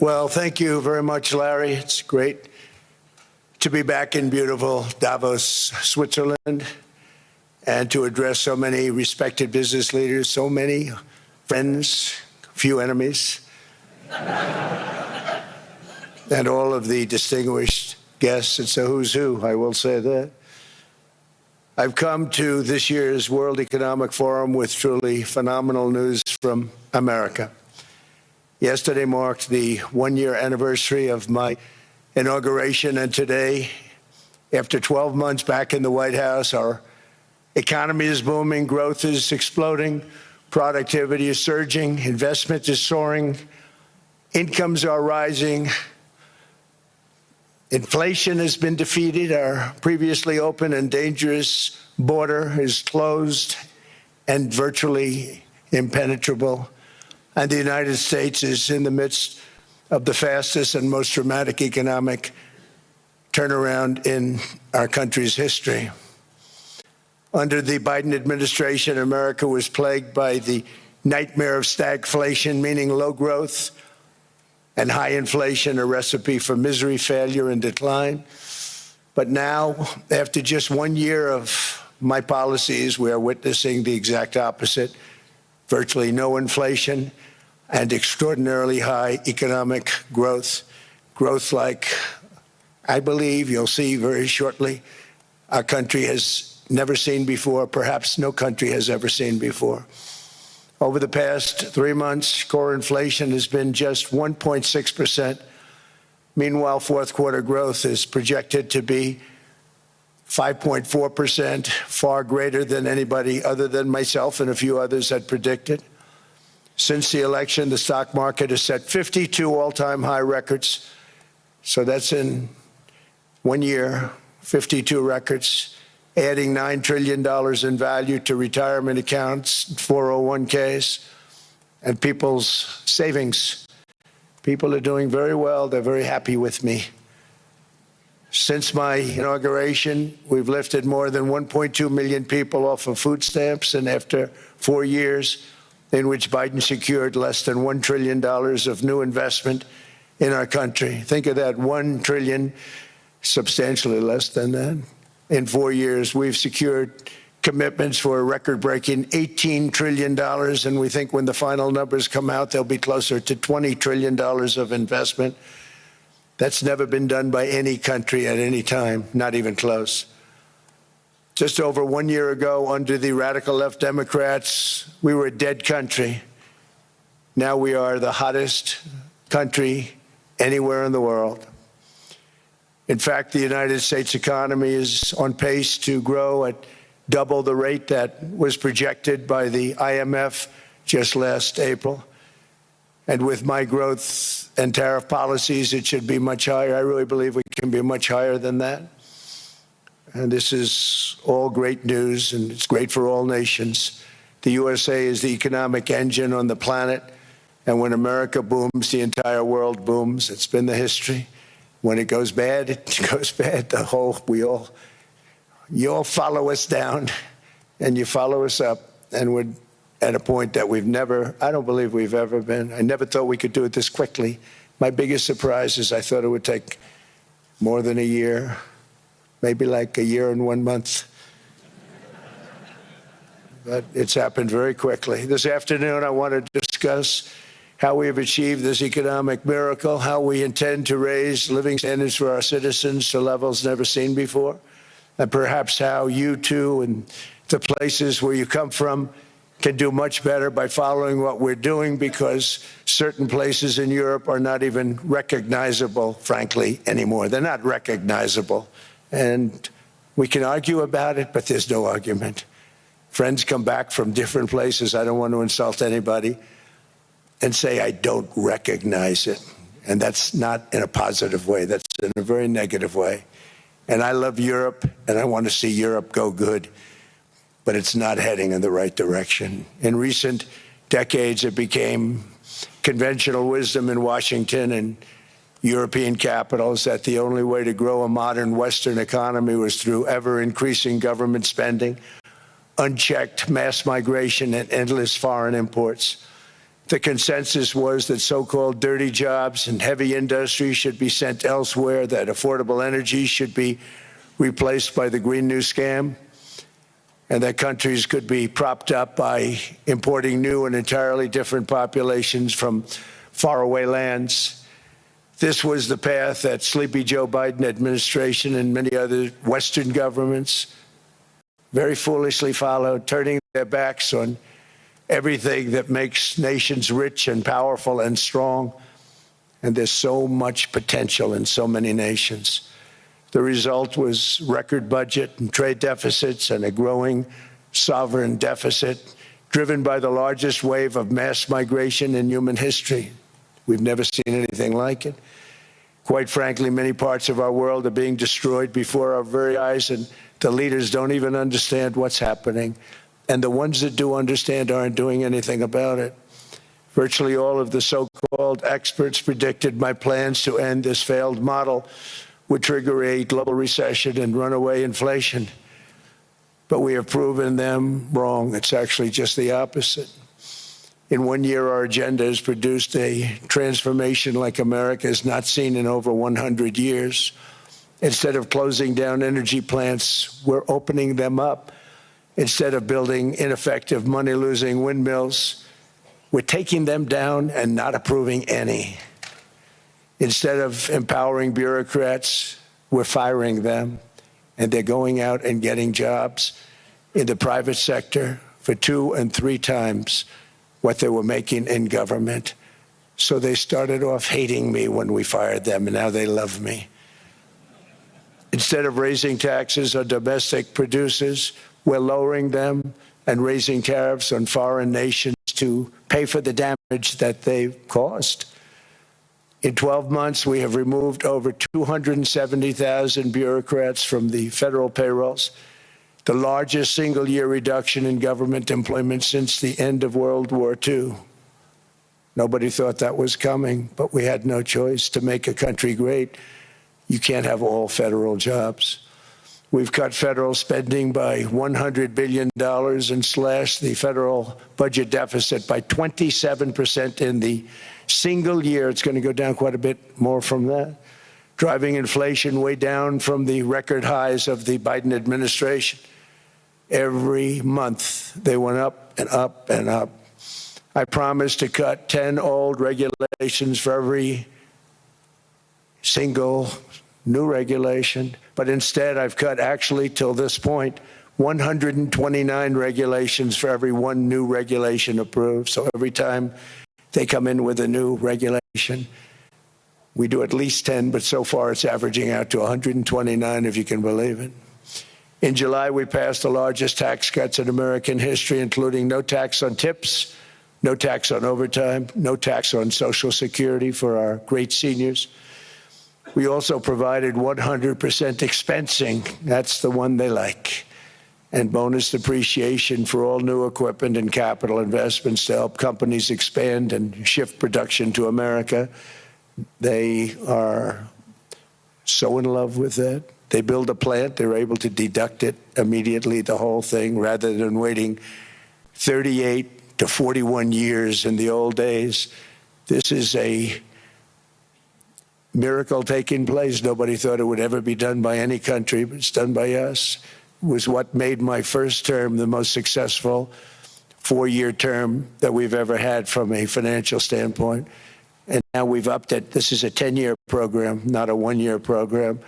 Well, thank you very much, Larry. It's great to be back in beautiful Davos, Switzerland, and to address so many respected business leaders, so many friends, few enemies, and all of the distinguished guests. It's a who's who, I will say that. I've come to this year's World Economic Forum with truly phenomenal news from America. Yesterday marked the one-year anniversary of my inauguration, and today, after 12 months back in the White House, our economy is booming, growth is exploding, productivity is surging, investment is soaring, incomes are rising, inflation has been defeated, our previously open and dangerous border is closed and virtually impenetrable, and the United States is in the midst of the fastest and most dramatic economic turnaround in our country's history. Under the Biden administration, America was plagued by the nightmare of stagflation, meaning low growth and high inflation, a recipe for misery, failure, and decline. But now, after just 1 year of my policies, we are witnessing the exact opposite: virtually no inflation and extraordinarily high economic growth. Growth like, I believe you'll see very shortly, our country has never seen before, perhaps no country has ever seen before. Over the past 3 months, core inflation has been just 1.6%. Meanwhile, fourth quarter growth is projected to be 5.4%, far greater than anybody other than myself and a few others had predicted. Since the election, the stock market has set 52 all-time high records. So that's in 1 year, 52 records, adding $9 trillion in value to retirement accounts, 401ks, and people's savings. People are doing very well. They're very happy with me. Since my inauguration, we've lifted more than 1.2 million people off of food stamps, and after 4 years in which Biden secured less than $1 trillion of new investment in our country. Think of that, $1 trillion, substantially less than that. In 4 years, we've secured commitments for a record-breaking $18 trillion, and we think when the final numbers come out, they'll be closer to $20 trillion of investment. That's never been done by any country at any time, not even close. Just over 1 year ago, under the radical left Democrats, we were a dead country. Now we are the hottest country anywhere in the world. In fact, the United States economy is on pace to grow at double the rate that was projected by the IMF just last April. And with my growth and tariff policies, it should be much higher. I really believe we can be much higher than that. And this is all great news, and it's great for all nations. The USA is the economic engine on the planet, and when America booms, the entire world booms. It's been the history. When it goes bad, it goes bad. You all follow us down, and you follow us up, and we're at a point that I don't believe we've ever been. I never thought we could do it this quickly. My biggest surprise is I thought it would take more than a year, maybe like a year and 1 month. But it's happened very quickly. This afternoon, I want to discuss how we have achieved this economic miracle, how we intend to raise living standards for our citizens to levels never seen before, and perhaps how you too and the places where you come from can do much better by following what we're doing, because certain places in Europe are not even recognizable, frankly, anymore. They're not recognizable. And we can argue about it, but there's no argument. Friends come back from different places. I don't want to insult anybody and say I don't recognize it. And that's not in a positive way. That's in a very negative way. And I love Europe, and I want to see Europe go good, but it's not heading in the right direction. In recent decades, it became conventional wisdom in Washington and European capitals that the only way to grow a modern Western economy was through ever-increasing government spending, unchecked mass migration, and endless foreign imports. The consensus was that so-called dirty jobs and heavy industry should be sent elsewhere, that affordable energy should be replaced by the Green New Scam, and that countries could be propped up by importing new and entirely different populations from faraway lands. This was the path that sleepy Joe Biden administration and many other Western governments very foolishly followed, turning their backs on everything that makes nations rich and powerful and strong. And there's so much potential in so many nations. The result was record budget and trade deficits and a growing sovereign deficit driven by the largest wave of mass migration in human history. We've never seen anything like it. Quite frankly, many parts of our world are being destroyed before our very eyes, and the leaders don't even understand what's happening. And the ones that do understand aren't doing anything about it. Virtually all of the so-called experts predicted my plans to end this failed model would trigger a global recession and runaway inflation. But we have proven them wrong. It's actually just the opposite. In 1 year, our agenda has produced a transformation like America has not seen in over 100 years. Instead of closing down energy plants, we're opening them up. Instead of building ineffective, money-losing windmills, we're taking them down and not approving any. Instead of empowering bureaucrats, we're firing them, and they're going out and getting jobs in the private sector for 2 and 3 times what they were making in government. So they started off hating me when we fired them, and now they love me. Instead of raising taxes on domestic producers, we're lowering them and raising tariffs on foreign nations to pay for the damage that they've caused. In 12 months, we have removed over 270,000 bureaucrats from the federal payrolls, the largest single-year reduction in government employment since the end of World War II. Nobody thought that was coming, but we had no choice. To make a country great, you can't have all federal jobs. We've cut federal spending by $100 billion and slashed the federal budget deficit by 27% in the single year. It's going to go down quite a bit more from that, driving inflation way down from the record highs of the Biden administration. Every month, they went up and up and up. I promised to cut 10 old regulations for every single new regulation, but instead I've cut, actually till this point, 129 regulations for every 1 new regulation approved. So every time they come in with a new regulation, we do at least 10, but so far it's averaging out to 129, if you can believe it. In July, we passed the largest tax cuts in American history, including no tax on tips, no tax on overtime, no tax on Social Security for our great seniors. We also provided 100% expensing, that's the one they like, and bonus depreciation for all new equipment and capital investments to help companies expand and shift production to America. They are so in love with that. They build a plant, they're able to deduct it immediately, the whole thing, rather than waiting 38 to 41 years in the old days. This is a miracle taking place. Nobody thought it would ever be done by any country, but it's done by us. It was what made my first term the most successful 4-year term that we've ever had from a financial standpoint. And now we've upped it. This is a 10-year program, not a 1-year program.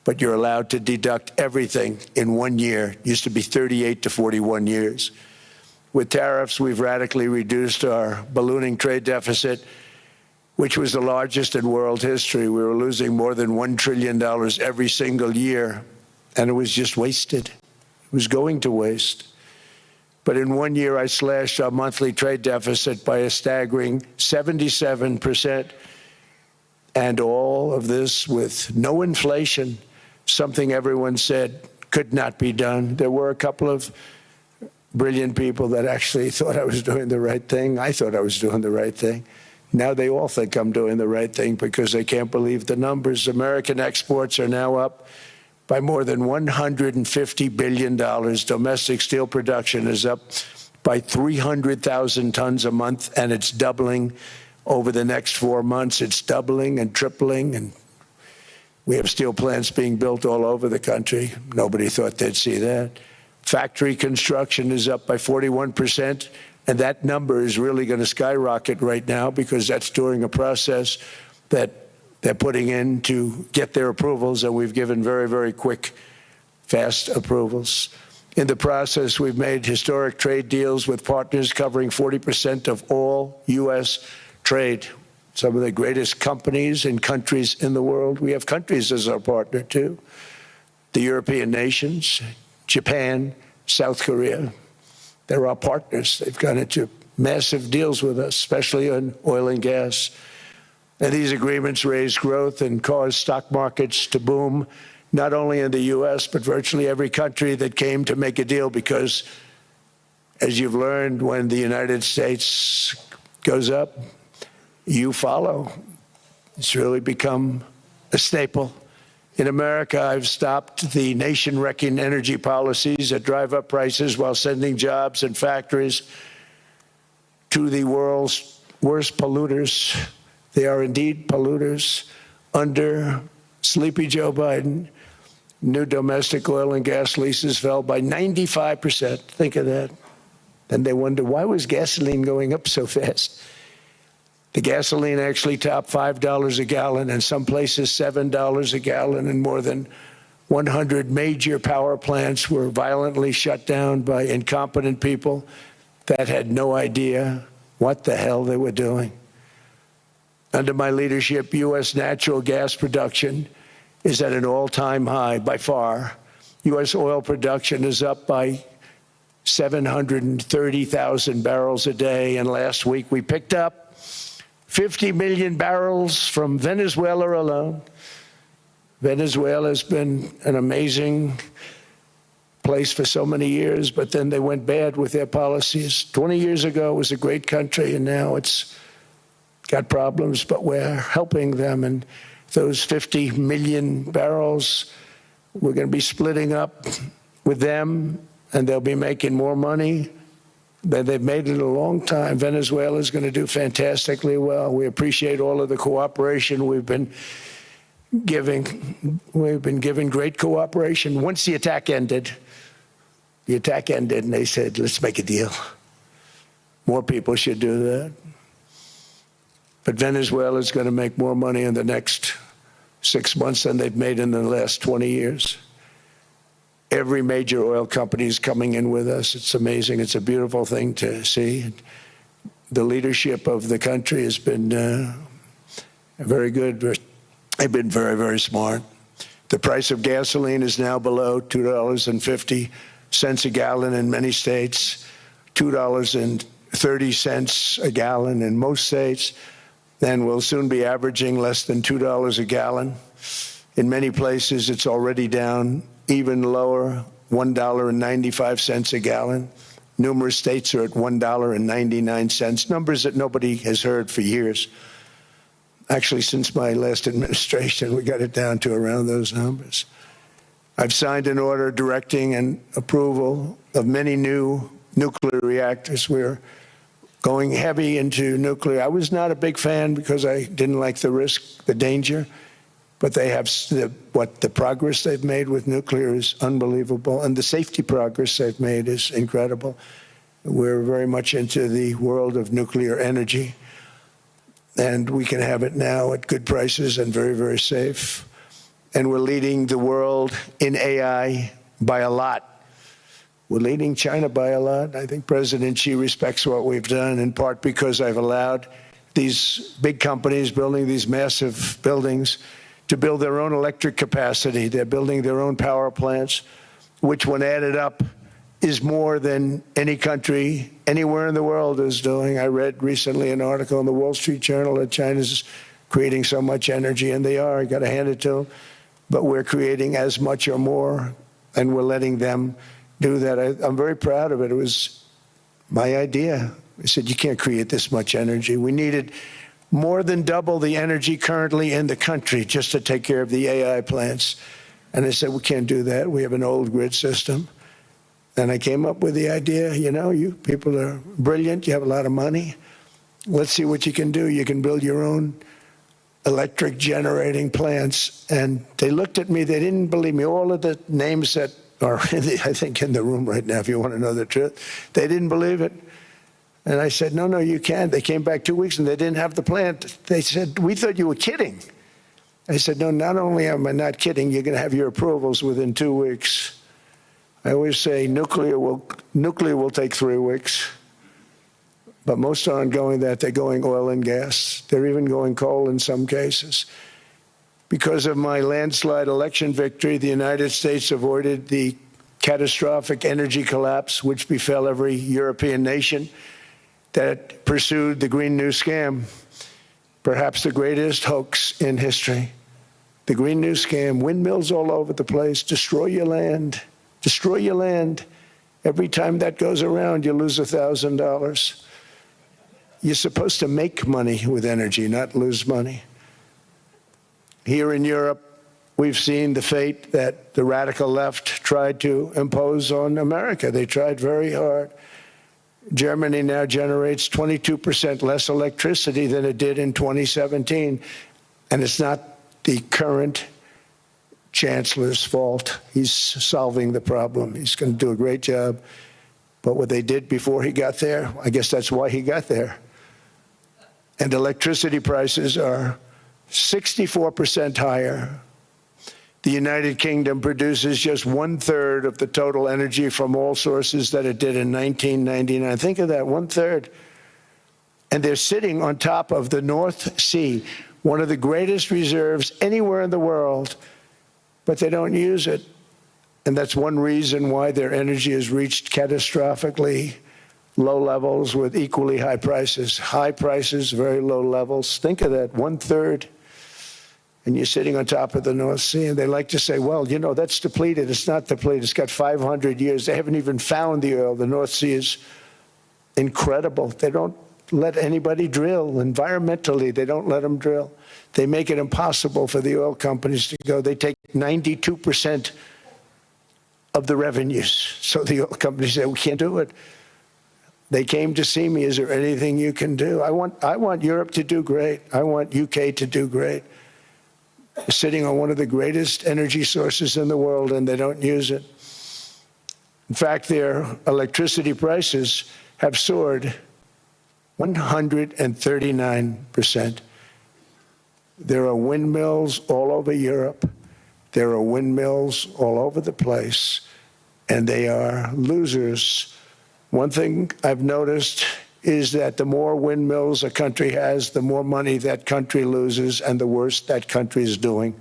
But you're allowed to deduct everything in 1 year. It used to be 38 to 41 years. With tariffs, we've radically reduced our ballooning trade deficit, which was the largest in world history. We were losing more than $1 trillion every single year, and it was just wasted. It was going to waste. But in 1 year, I slashed our monthly trade deficit by a staggering 77%, and all of this with no inflation, something everyone said could not be done. There were a couple of brilliant people that actually thought I was doing the right thing. I thought I was doing the right thing. Now they all think I'm doing the right thing because they can't believe the numbers. American exports are now up by more than $150 billion. Domestic steel production is up by 300,000 tons a month, and it's doubling over the next 4 months. It's doubling and tripling, and we have steel plants being built all over the country. Nobody thought they'd see that. Factory construction is up by 41%, and that number is really going to skyrocket right now because that's during a process that they're putting in to get their approvals, and we've given very, very quick, fast approvals. In the process, we've made historic trade deals with partners covering 40% of all U.S. trade. Some of the greatest companies and countries in the world. We have countries as our partner, too. The European nations, Japan, South Korea. They're our partners. They've gone into massive deals with us, especially on oil and gas. And these agreements raise growth and cause stock markets to boom, not only in the U.S., but virtually every country that came to make a deal, because, as you've learned, when the United States goes up, you follow. It's really become a staple. In America, I've stopped the nation-wrecking energy policies that drive up prices while sending jobs and factories to the world's worst polluters. They are indeed polluters. Under sleepy Joe Biden, new domestic oil and gas leases fell by 95%. Think of that. Then they wonder, why was gasoline going up so fast? The gasoline actually topped $5 a gallon, and some places $7 a gallon, and more than 100 major power plants were violently shut down by incompetent people that had no idea what the hell they were doing. Under my leadership, U.S. natural gas production is at an all-time high by far. U.S. oil production is up by 730,000 barrels a day, and last week we picked up 50 million barrels from Venezuela alone. Venezuela has been an amazing place for so many years, but then they went bad with their policies. 20 years ago, it was a great country, and now it's got problems, but we're helping them. And those 50 million barrels, we're going to be splitting up with them, and they'll be making more money than they've made in a long time. Venezuela is going to do fantastically well. We appreciate all of the cooperation we've been giving. We've been giving great cooperation. Once the attack ended, and they said, let's make a deal. More people should do that. But Venezuela is going to make more money in the next 6 months than they've made in the last 20 years. Every major oil company is coming in with us. It's amazing. It's a beautiful thing to see. The leadership of the country has been very good. They've been very, very smart. The price of gasoline is now below $2.50 a gallon in many states, $2.30 a gallon in most states. Then we'll soon be averaging less than $2 a gallon. In many places, it's already down even lower, $1.95 a gallon. Numerous states are at $1.99, numbers that nobody has heard for years. Actually, since my last administration, we got it down to around those numbers. I've signed an order directing and approval of many new nuclear reactors. We're going heavy into nuclear. I was not a big fan because I didn't like the risk, the danger. But they have the progress they've made with nuclear is unbelievable, and the safety progress they've made is incredible. We're very much into the world of nuclear energy, and we can have it now at good prices and very, very safe. And we're leading the world in AI by a lot. We're leading China by a lot. I think President Xi respects what we've done, in part because I've allowed these big companies building these massive buildings to build their own electric capacity. They're building their own power plants, which, when added up, is more than any country anywhere in the world is doing. I read recently an article in the Wall Street Journal that China's creating so much energy, and they are. I got to hand it to them. But we're creating as much or more, and we're letting them do that. I'm very proud of it. It was my idea. I said, you can't create this much energy. We needed more than double the energy currently in the country just to take care of the AI plants. And I said, we can't do that. We have an old grid system. And I came up with the idea, you people are brilliant, you have a lot of money. Let's see what you can do. You can build your own electric generating plants. And they looked at me, they didn't believe me. All of the names that are, I think, in the room right now, if you want to know the truth, they didn't believe it. And I said, no, you can't. They came back 2 weeks and they didn't have the plant. They said, we thought you were kidding. I said, no, not only am I not kidding, you're going to have your approvals within 2 weeks. I always say nuclear will take 3 weeks. But most aren't going that. They're going oil and gas. They're even going coal in some cases. Because of my landslide election victory, the United States avoided the catastrophic energy collapse which befell every European nation that pursued the Green New Scam, perhaps the greatest hoax in history. The Green New Scam, windmills all over the place, destroy your land, destroy your land. Every time that goes around, you lose $1,000. You're supposed to make money with energy, not lose money. Here in Europe, we've seen the fate that the radical left tried to impose on America. They tried very hard. Germany now generates 22% less electricity than it did in 2017. And it's not the current chancellor's fault. He's solving the problem. He's going to do a great job. But what they did before he got there, I guess that's why he got there. And electricity prices are 64% higher. The United Kingdom produces just 1/3 of the total energy from all sources that it did in 1999. Think of that, 1/3. And they're sitting on top of the North Sea, one of the greatest reserves anywhere in the world, but they don't use it. And that's one reason why their energy has reached catastrophically low levels with equally high prices. High prices, very low levels. Think of that, 1/3. And you're sitting on top of the North Sea, and they like to say, well, that's depleted. It's not depleted. It's got 500 years. They haven't even found the oil. The North Sea is incredible. They don't let anybody drill. Environmentally, they don't let them drill. They make it impossible for the oil companies to go. They take 92% of the revenues. So the oil companies say, we can't do it. They came to see me. Is there anything you can do? I want Europe to do great. I want UK to do great. They're sitting on one of the greatest energy sources in the world, and they don't use it. In fact, their electricity prices have soared 139%. There are windmills all over Europe. There are windmills all over the place, and they are losers. One thing I've noticed is that the more windmills a country has, the more money that country loses and the worse that country is doing.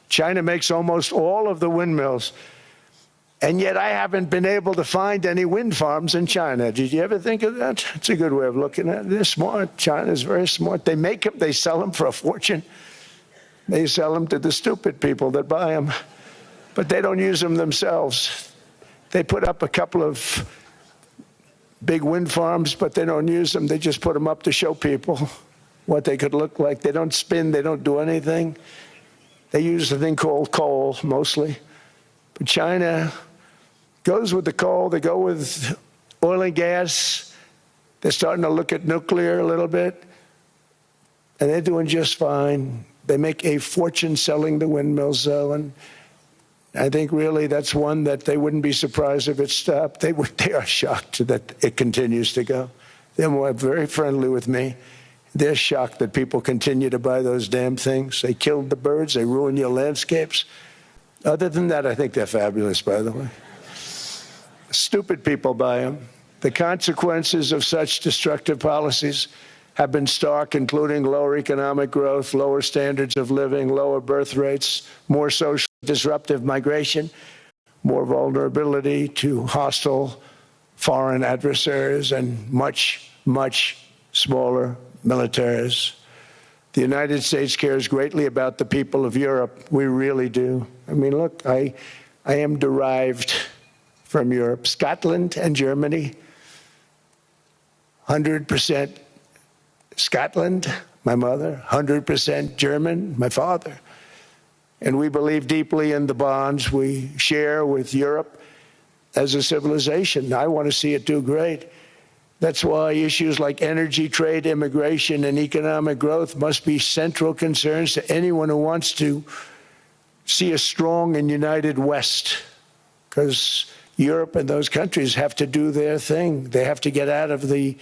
China makes almost all of the windmills, and yet I haven't been able to find any wind farms in China. Did you ever think of that? It's a good way of looking at it. They're smart. China's very smart. They make them, they sell them for a fortune. They sell them to the stupid people that buy them, but they don't use them themselves. They put up a couple of big wind farms, but they don't use them. They just put them up to show people what they could look like. They don't spin. They don't do anything. They use a thing called coal, mostly. But China goes with the coal. They go with oil and gas. They're starting to look at nuclear a little bit, and they're doing just fine. They make a fortune selling the windmills, though, and I think really that's one that they wouldn't be surprised if it stopped. They are shocked that it continues to go. They're very friendly with me. They're shocked that people continue to buy those damn things. They killed the birds. They ruin your landscapes. Other than that, I think they're fabulous, by the way. Stupid people buy them. The consequences of such destructive policies have been stark, including lower economic growth, lower standards of living, lower birth rates, more social disruptive migration, more vulnerability to hostile foreign adversaries, and much, much smaller militaries. The United States cares greatly about the people of Europe. We really do. I mean, look, I am derived from Europe. Scotland and Germany, 100% Scotland, my mother, 100% German, my father. And we believe deeply in the bonds we share with Europe. as a civilization. I want to see it do great. That's why issues like energy, trade, immigration, and economic growth must be central concerns to anyone who wants to see a strong and united West, because Europe and those countries have to do their thing. They have to get out of the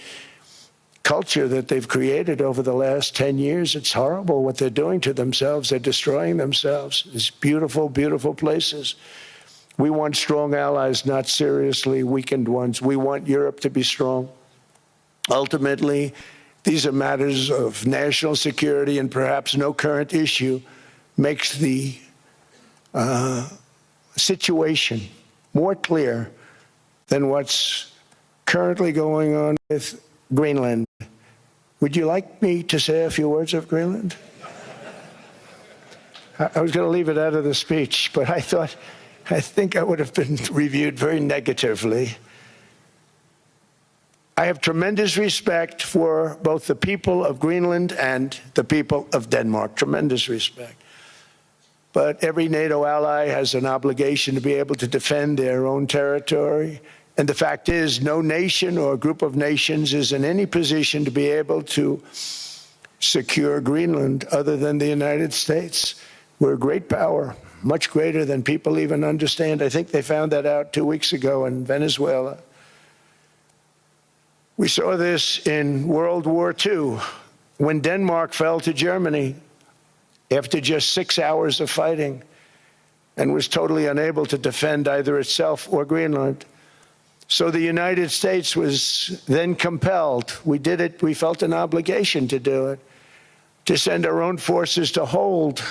culture that they've created over the last 10 years. It's horrible what they're doing to themselves. They're destroying themselves. These beautiful, beautiful places. We want strong allies, not seriously weakened ones. We want Europe to be strong. Ultimately, these are matters of national security, and perhaps no current issue makes the situation more clear than what's currently going on with Greenland. Would you like me to say a few words of Greenland? I was going to leave it out of the speech, but I think I would have been reviewed very negatively. I have tremendous respect for both the people of Greenland and the people of Denmark, tremendous respect. But every NATO ally has an obligation to be able to defend their own territory. And the fact is, no nation or group of nations is in any position to be able to secure Greenland other than the United States. We're a great power, much greater than people even understand. I think they found that out 2 weeks ago in Venezuela. We saw this in World War II, when Denmark fell to Germany after just 6 hours of fighting and was totally unable to defend either itself or Greenland. So the United States was then compelled, we did it, we felt an obligation to do it, to send our own forces to hold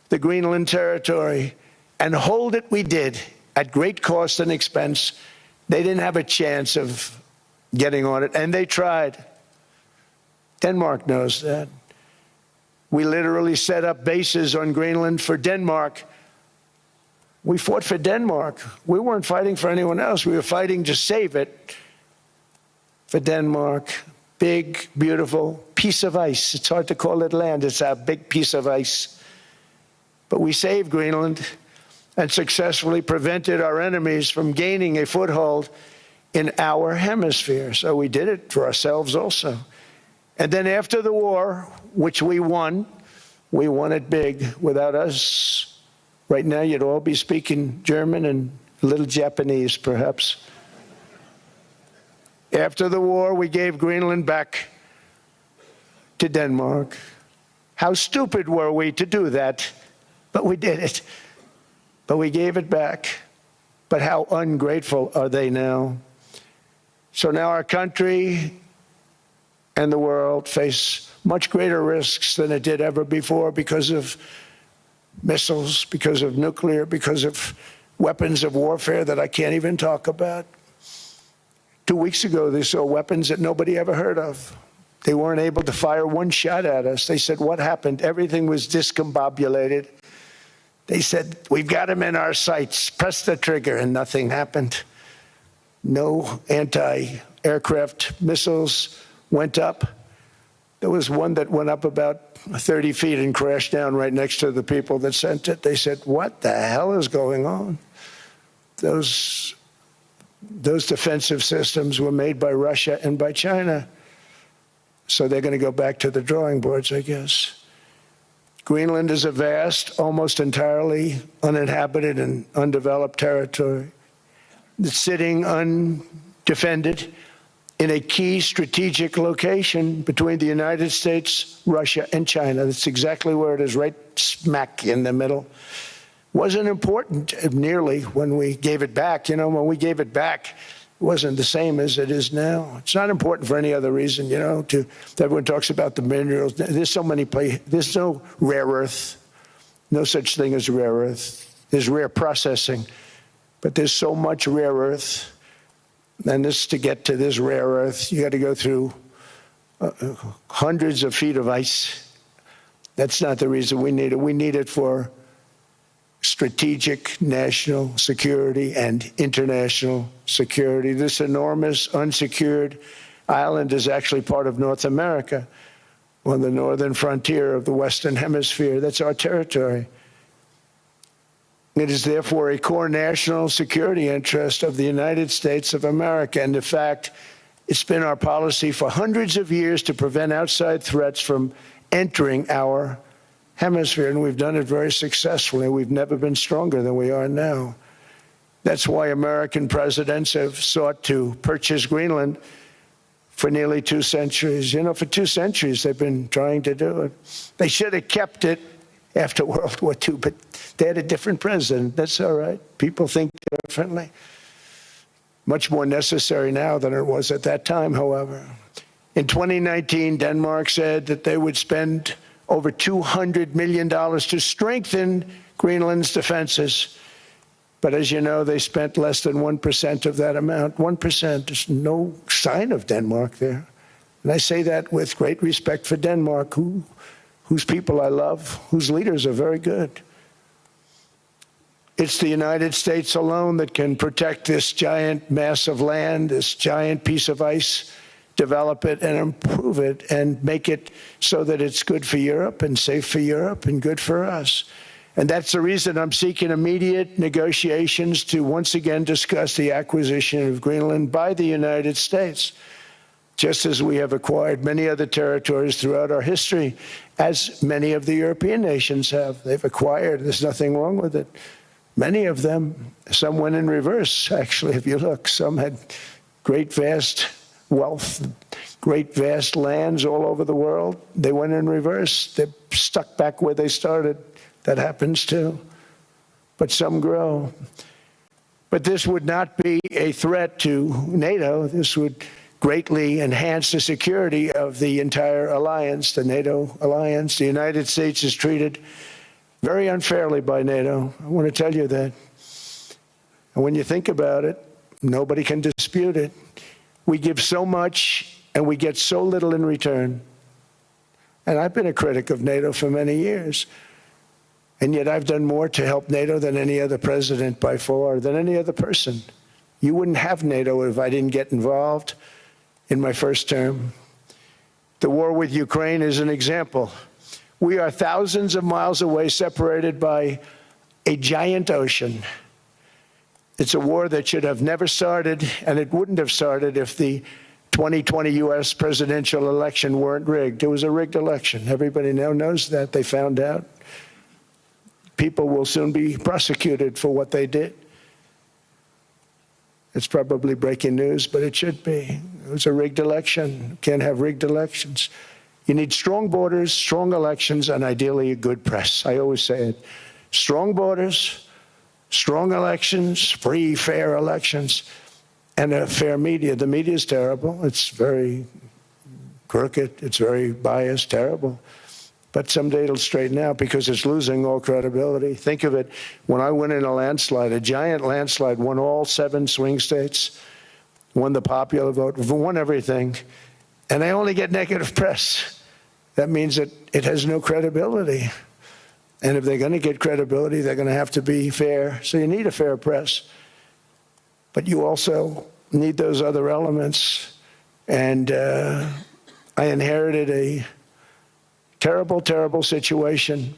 the Greenland territory. And hold it we did, at great cost and expense. They didn't have a chance of getting on it, and they tried. Denmark knows that. We literally set up bases on Greenland for Denmark. We fought for Denmark. We weren't fighting for anyone else. We were fighting to save it for Denmark. Big, beautiful piece of ice. It's hard to call it land. It's a big piece of ice. But we saved Greenland and successfully prevented our enemies from gaining a foothold in our hemisphere. So we did it for ourselves also. And then after the war, which we won it big. Without us, right now you'd all be speaking German and a little Japanese, perhaps. After the war, we gave Greenland back to Denmark. How stupid were we to do that? But we did it. But we gave it back. But how ungrateful are they now? So now our country and the world face much greater risks than it did ever before because of missiles, because of nuclear, because of weapons of warfare that I can't even talk about. 2 weeks ago, they saw weapons that nobody ever heard of. They weren't able to fire one shot at us. They said, what happened? Everything was discombobulated. They said, we've got them in our sights. Press the trigger, and nothing happened. No anti-aircraft missiles went up. There was one that went up about 30 feet and crashed down right next to the people that sent it. They said, what the hell is going on? Those defensive systems were made by Russia and by China. So they're going to go back to the drawing boards, I guess. Greenland is a vast, almost entirely uninhabited and undeveloped territory. It's sitting undefended in a key strategic location between the United States, Russia, and China. That's exactly where it is, right smack in the middle. Wasn't important nearly when we gave it back. You know, when we gave it back, it wasn't the same as it is now. It's not important for any other reason, you know, everyone talks about the minerals. There's so many places. There's no rare earth, no such thing as rare earth. There's rare processing, but there's so much rare earth. And to get to this rare earth, you got to go through hundreds of feet of ice. That's not the reason we need it. We need it for strategic national security and international security. This enormous unsecured island is actually part of North America, on the northern frontier of the Western Hemisphere. That's our territory. It is therefore a core national security interest of the United States of America. And in fact, it's been our policy for hundreds of years to prevent outside threats from entering our hemisphere, and we've done it very successfully. We've never been stronger than we are now. That's why American presidents have sought to purchase Greenland for nearly 2 centuries. You know, for 2 centuries they've been trying to do it. They should have kept it after World War II, but they had a different president. That's all right. People think differently. Much more necessary now than it was at that time, however. In 2019, Denmark said that they would spend over $200 million to strengthen Greenland's defenses. But as you know, they spent less than 1% of that amount. 1%, there's no sign of Denmark there. And I say that with great respect for Denmark, whose people I love, whose leaders are very good. It's the United States alone that can protect this giant mass of land, this giant piece of ice, develop it and improve it and make it so that it's good for Europe and safe for Europe and good for us. And that's the reason I'm seeking immediate negotiations to once again discuss the acquisition of Greenland by the United States, just as we have acquired many other territories throughout our history, as many of the European nations have. They've acquired, there's nothing wrong with it. Many of them, some went in reverse, actually, if you look. Some had great, vast wealth, great, vast lands all over the world. They went in reverse. They're stuck back where they started. That happens too. But some grow. But this would not be a threat to NATO. This would greatly enhance the security of the entire alliance, the NATO alliance. The United States is treated very unfairly by NATO. I want to tell you that. And when you think about it, nobody can dispute it. We give so much and we get so little in return. And I've been a critic of NATO for many years. And yet I've done more to help NATO than any other president by far, than any other person. You wouldn't have NATO if I didn't get involved in my first term. The war with Ukraine is an example. We are thousands of miles away, separated by a giant ocean. It's a war that should have never started, and it wouldn't have started if the 2020 U.S. presidential election weren't rigged. It was a rigged election. Everybody now knows that. They found out. People will soon be prosecuted for what they did. It's probably breaking news, but it should be. It was a rigged election. You can't have rigged elections. You need strong borders, strong elections, and ideally a good press. I always say it. Strong borders, strong elections, free, fair elections, and a fair media. The media is terrible. It's very crooked. It's very biased, terrible. But someday it'll straighten out because it's losing all credibility. Think of it. When I went in a landslide, a giant landslide, won all 7 swing states, won the popular vote, won everything, and I only get negative press. That means that it has no credibility. And if they're going to get credibility, they're going to have to be fair. So you need a fair press. But you also need those other elements. And I inherited a terrible, terrible situation.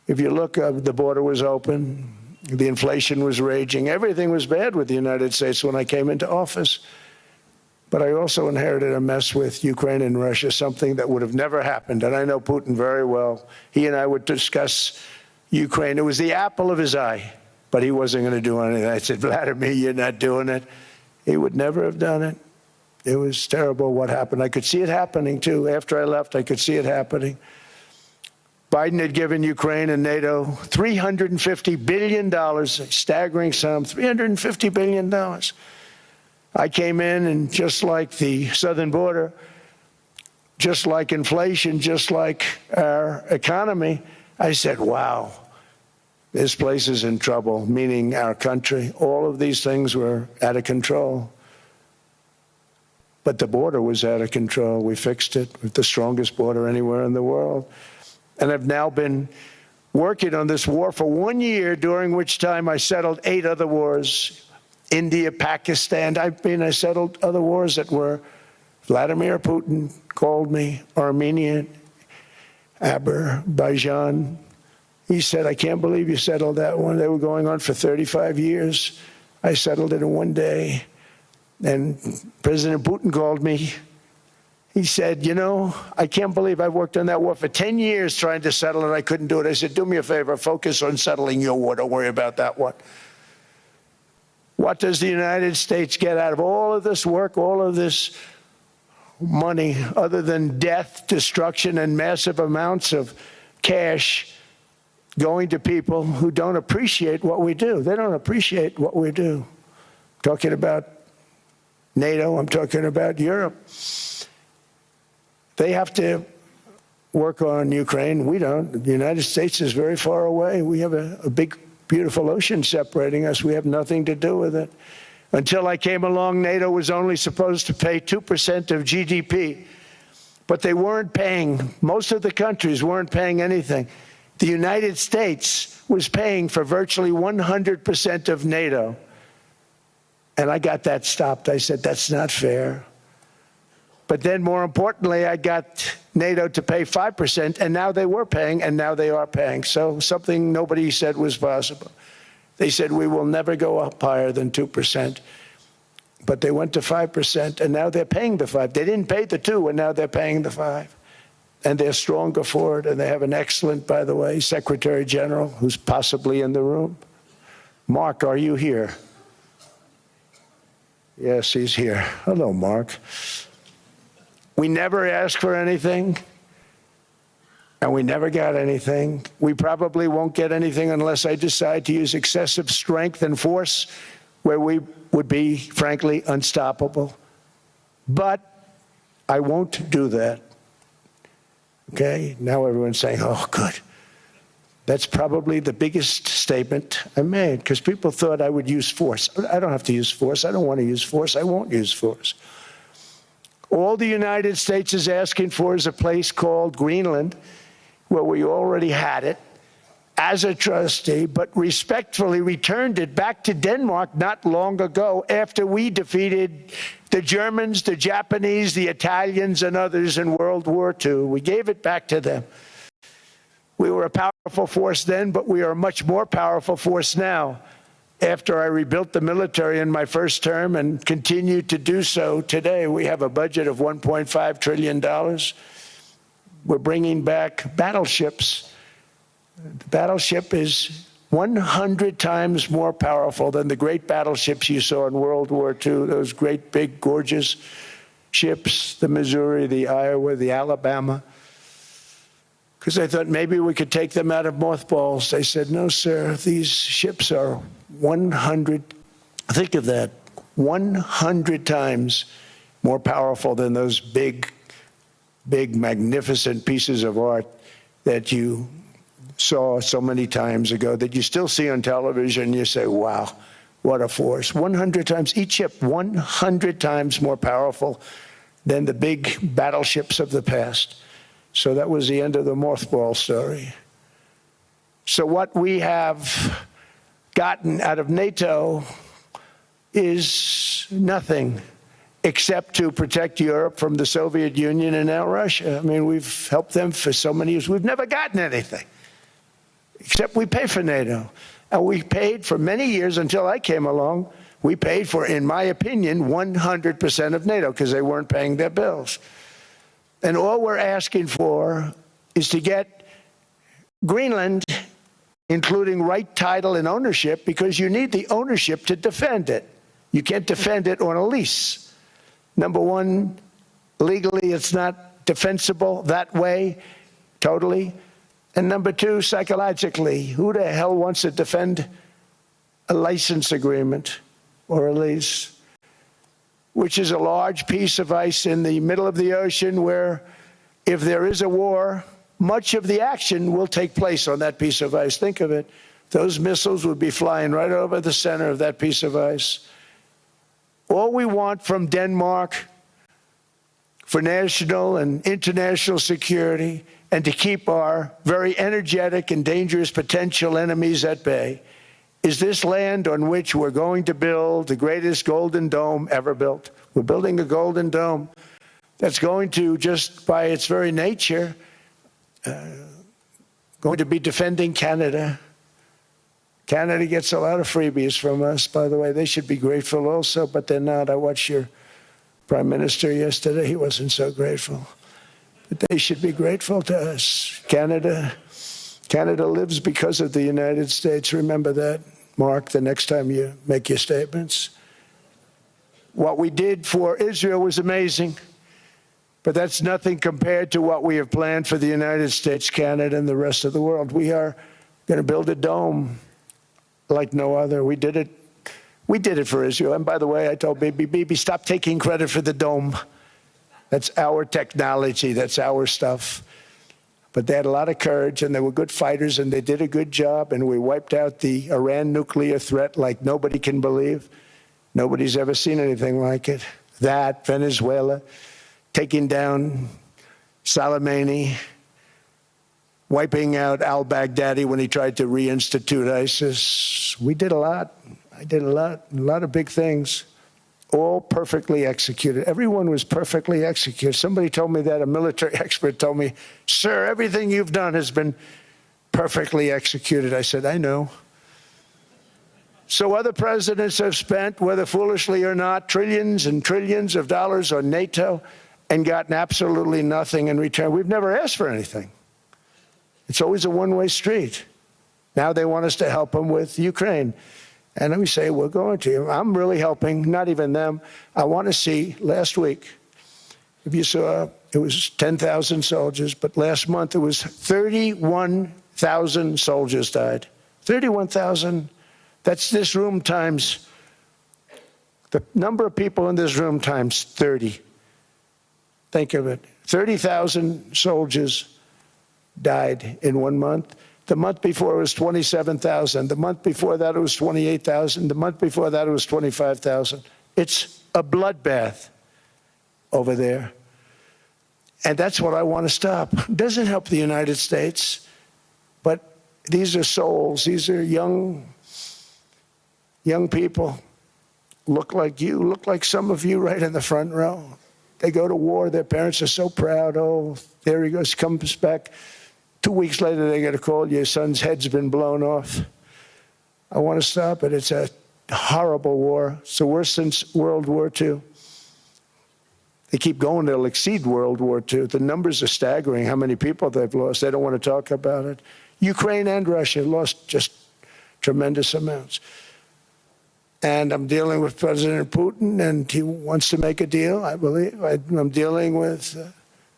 If you look, the border was open. The inflation was raging. Everything was bad with the United States when I came into office. But I also inherited a mess with Ukraine and Russia, something that would have never happened. And I know Putin very well. He and I would discuss Ukraine. It was the apple of his eye, but he wasn't going to do anything. I said, Vladimir, you're not doing it. He would never have done it. It was terrible what happened. I could see it happening, too. After I left, I could see it happening. Biden had given Ukraine and NATO $350 billion, a staggering sum, $350 billion. I came in, and just like the southern border, just like inflation, just like our economy, I said, wow, this place is in trouble, meaning our country. All of these things were out of control. But the border was out of control. We fixed it with the strongest border anywhere in the world. And I've now been working on this war for 1 year, during which time I settled 8 other wars. India, Pakistan. I settled other wars that were Vladimir Putin called me, Armenia, Azerbaijan, He said, I can't believe you settled that one. They were going on for 35 years. I settled it in one day. And President Putin called me. He said, you know, I can't believe I've worked on that war for 10 years trying to settle it. I couldn't do it. I said, do me a favor, focus on settling your war. Don't worry about that one. What does the United States get out of all of this work, all of this money, other than death, destruction, and massive amounts of cash going to people who don't appreciate what we do? They don't appreciate what we do. I'm talking about NATO, I'm talking about Europe. They have to work on Ukraine. We don't. The United States is very far away. We have a big, beautiful ocean separating us. We have nothing to do with it. Until I came along, NATO was only supposed to pay 2% of GDP, but they weren't paying. Most of the countries weren't paying anything. The United States was paying for virtually 100% of NATO. And I got that stopped. I said, that's not fair. But then, more importantly, I got NATO to pay 5%, and now they were paying, and now they are paying. So something nobody said was possible. They said, we will never go up higher than 2%. But they went to 5%, and now they're paying the 5. They didn't pay the 2, and now they're paying the 5. And they're stronger for it, and they have an excellent, by the way, Secretary General, who's possibly in the room. Mark, are you here? Yes, he's here. Hello, Mark. We never asked for anything, and we never got anything. We probably won't get anything unless I decide to use excessive strength and force, where we would be, frankly, unstoppable. But I won't do that. Okay? Now everyone's saying, oh, good. That's probably the biggest statement I made, because people thought I would use force. I don't have to use force. I don't want to use force. I won't use force. All the United States is asking for is a place called Greenland, where we already had it as a trustee, but respectfully returned it back to Denmark not long ago after we defeated the Germans, the Japanese, the Italians, and others in World War II. We gave it back to them. We were a powerful force then, but we are a much more powerful force now. After I rebuilt the military in my first term and continue to do so today, we have a budget of $1.5 trillion. We're bringing back battleships. The battleship is 100 times more powerful than the great battleships you saw in World War II, those great, big, gorgeous ships, the Missouri, the Iowa, the Alabama. Because I thought maybe we could take them out of mothballs. They said, no, sir, these ships are 100, think of that, 100 times more powerful than those big, magnificent pieces of art that you saw so many times ago, that you still see on television. You say, wow, what a force. 100 times, each ship 100 times more powerful than the big battleships of the past. So that was the end of the mothball story. So what we have gotten out of NATO is nothing except to protect Europe from the Soviet Union and now Russia. I mean, we've helped them for so many years. We've never gotten anything, except we pay for NATO. And we paid for many years until I came along. We paid for, in my opinion, 100% of NATO because they weren't paying their bills. And all we're asking for is to get Greenland, including right title and ownership, because you need the ownership to defend it. You can't defend it on a lease. Number one, legally it's not defensible that way, totally. And number two, psychologically, who the hell wants to defend a license agreement or a lease, which is a large piece of ice in the middle of the ocean where, if there is a war, much of the action will take place on that piece of ice. Think of it. Those missiles would be flying right over the center of that piece of ice. All we want from Denmark for national and international security and to keep our very energetic and dangerous potential enemies at bay is this land on which we're going to build the greatest golden dome ever built. We're building a golden dome that's going to, just by its very nature, going to be defending Canada. Canada gets a lot of freebies from us, by the way. They should be grateful also, but they're not. I watched your Prime Minister yesterday. He wasn't so grateful. But they should be grateful to us. Canada lives because of the United States. Remember that, Mark, the next time you make your statements. What we did for Israel was amazing, but that's nothing compared to what we have planned for the United States, Canada, and the rest of the world. We are going to build a dome like no other. We did it for Israel. And by the way, I told Bibi, stop taking credit for the dome. That's our technology. That's our stuff. But they had a lot of courage, and they were good fighters, and they did a good job, and we wiped out the Iran nuclear threat like nobody can believe. Nobody's ever seen anything like it. That, Venezuela, taking down Soleimani, wiping out al-Baghdadi when he tried to reinstitute ISIS. We did a lot. I did a lot of big things, all perfectly executed. Everyone was perfectly executed. Somebody told me that, a military expert told me, sir, everything you've done has been perfectly executed. I said, I know. So other presidents have spent, whether foolishly or not, trillions and trillions of dollars on NATO and gotten absolutely nothing in return. We've never asked for anything. It's always a one-way street. Now they want us to help them with Ukraine. And let me say, we're going to. I'm really helping, not even them. I want to see, last week, if you saw, it was 10,000 soldiers, but last month it was 31,000 soldiers died. 31,000. That's this room times, the number of people in this room times 30. Think of it. 30,000 soldiers died in 1 month. The month before it was 27,000. The month before that it was 28,000. The month before that it was 25,000. It's a bloodbath over there. And that's what I want to stop. It doesn't help the United States, but these are souls. These are young people, look like you, look like some of you right in the front row. They go to war. Their parents are so proud. Oh, there he goes, comes back. 2 weeks later, they get a call, your son's head's been blown off. I want to stop it. It's a horrible war. It's the worst since World War II. They keep going, they'll exceed World War II. The numbers are staggering, how many people they've lost. They don't want to talk about it. Ukraine and Russia lost just tremendous amounts. And I'm dealing with President Putin, and he wants to make a deal, I believe. I'm dealing with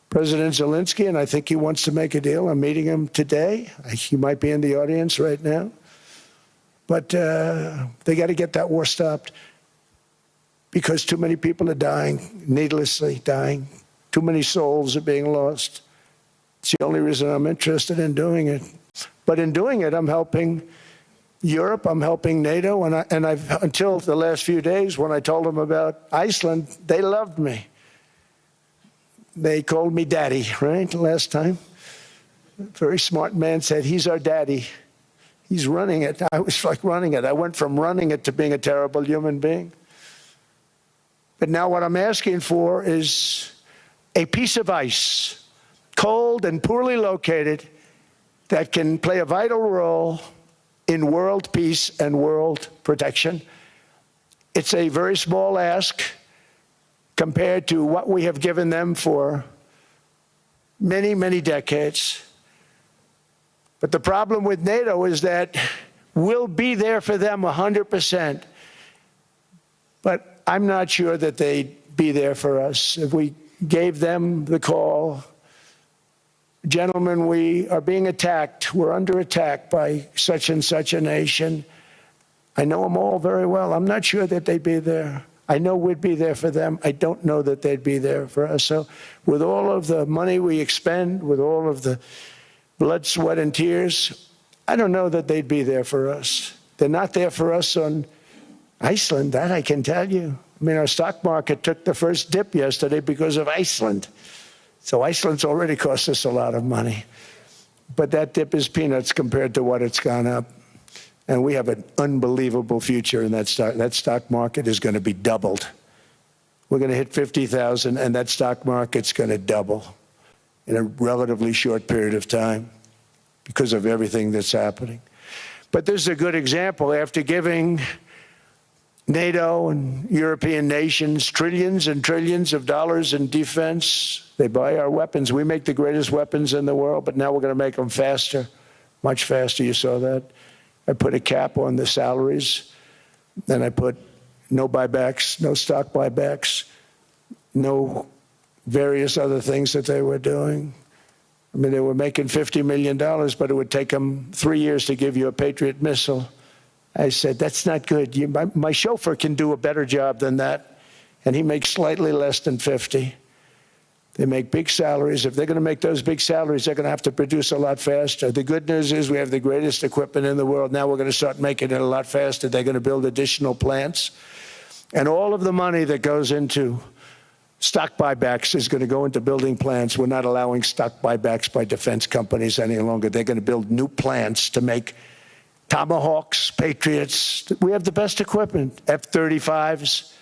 President Zelensky, and I think he wants to make a deal. I'm meeting him today. He might be in the audience right now. But they got to get that war stopped because too many people are dying, needlessly dying. Too many souls are being lost. It's the only reason I'm interested in doing it. But in doing it, I'm helping Europe, I'm helping NATO, and I've until the last few days when I told them about Iceland, they loved me. They called me daddy, right, last time. A very smart man said, he's our daddy. He's running it. I was like running it. I went from running it to being a terrible human being. But now what I'm asking for is a piece of ice, cold and poorly located, that can play a vital role in world peace and world protection. It's a very small ask compared to what we have given them for many, many decades. But the problem with NATO is that we'll be there for them 100%. But I'm not sure that they'd be there for us. If we gave them the call, gentlemen, we are being attacked. We're under attack by such and such a nation. I know them all very well. I'm not sure that they'd be there. I know we'd be there for them. I don't know that they'd be there for us. So with all of the money we expend, with all of the blood, sweat, and tears, I don't know that they'd be there for us. They're not there for us on Iceland, that I can tell you. I mean, our stock market took the first dip yesterday because of Iceland. So Iceland's already cost us a lot of money. But that dip is peanuts compared to what it's gone up. And we have an unbelievable future in that stock. That stock market is going to be doubled. We're going to hit 50,000, and that stock market's going to double in a relatively short period of time. because of everything that's happening. But this is a good example. After giving NATO and European nations trillions and trillions of dollars in defense, they buy our weapons. We make the greatest weapons in the world, but now we're going to make them faster, much faster. You saw that. I put a cap on the salaries. Then I put no buybacks, no stock buybacks, no various other things that they were doing. I mean, they were making $50 million, but it would take them 3 years to give you a Patriot missile. I said, that's not good. My chauffeur can do a better job than that, and he makes slightly less than 50. They make big salaries. If they're going to make those big salaries, they're going to have to produce a lot faster. The good news is we have the greatest equipment in the world. Now we're going to start making it a lot faster. They're going to build additional plants. And all of the money that goes into stock buybacks is going to go into building plants. We're not allowing stock buybacks by defense companies any longer. They're going to build new plants to make Tomahawks, Patriots. We have the best equipment, F-35s,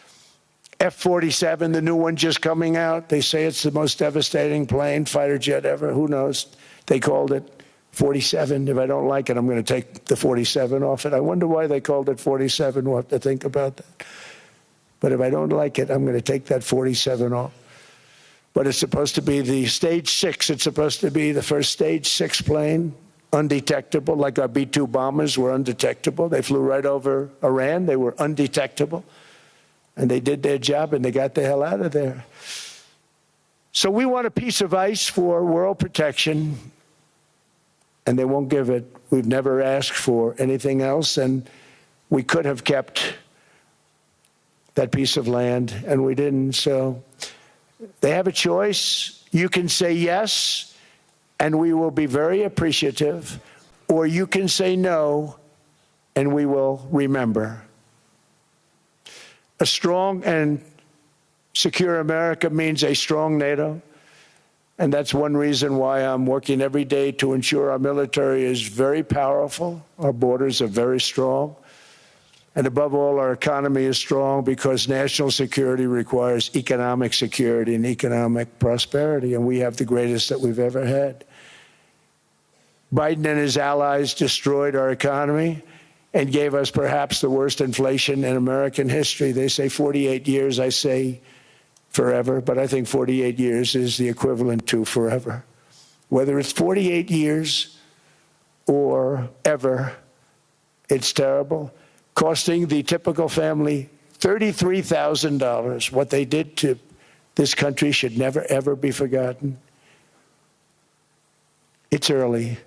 F-47, the new one just coming out. They say it's the most devastating plane, fighter jet ever. Who knows? They called it 47. If I don't like it, I'm going to take the 47 off it. I wonder why they called it 47. We'll have to think about that. But if I don't like it, I'm going to take that 47 off. But it's supposed to be the stage 6. It's supposed to be the first stage 6 plane, undetectable, like our B-2 bombers were undetectable. They flew right over Iran. They were undetectable. And they did their job, and they got the hell out of there. So we want a piece of ice for world protection, and they won't give it. We've never asked for anything else, and we could have kept that piece of land, and we didn't. So they have a choice. You can say yes, and we will be very appreciative, or you can say no, and we will remember. A strong and secure America means a strong NATO, and that's one reason why I'm working every day to ensure our military is very powerful, our borders are very strong, and above all, our economy is strong, because national security requires economic security and economic prosperity, and we have the greatest that we've ever had. Biden and his allies destroyed our economy and gave us perhaps the worst inflation in American history. They say 48 years, I say forever, but I think 48 years is the equivalent to forever. Whether it's 48 years or ever, it's terrible, costing the typical family $33,000. What they did to this country should never, ever be forgotten. It's early,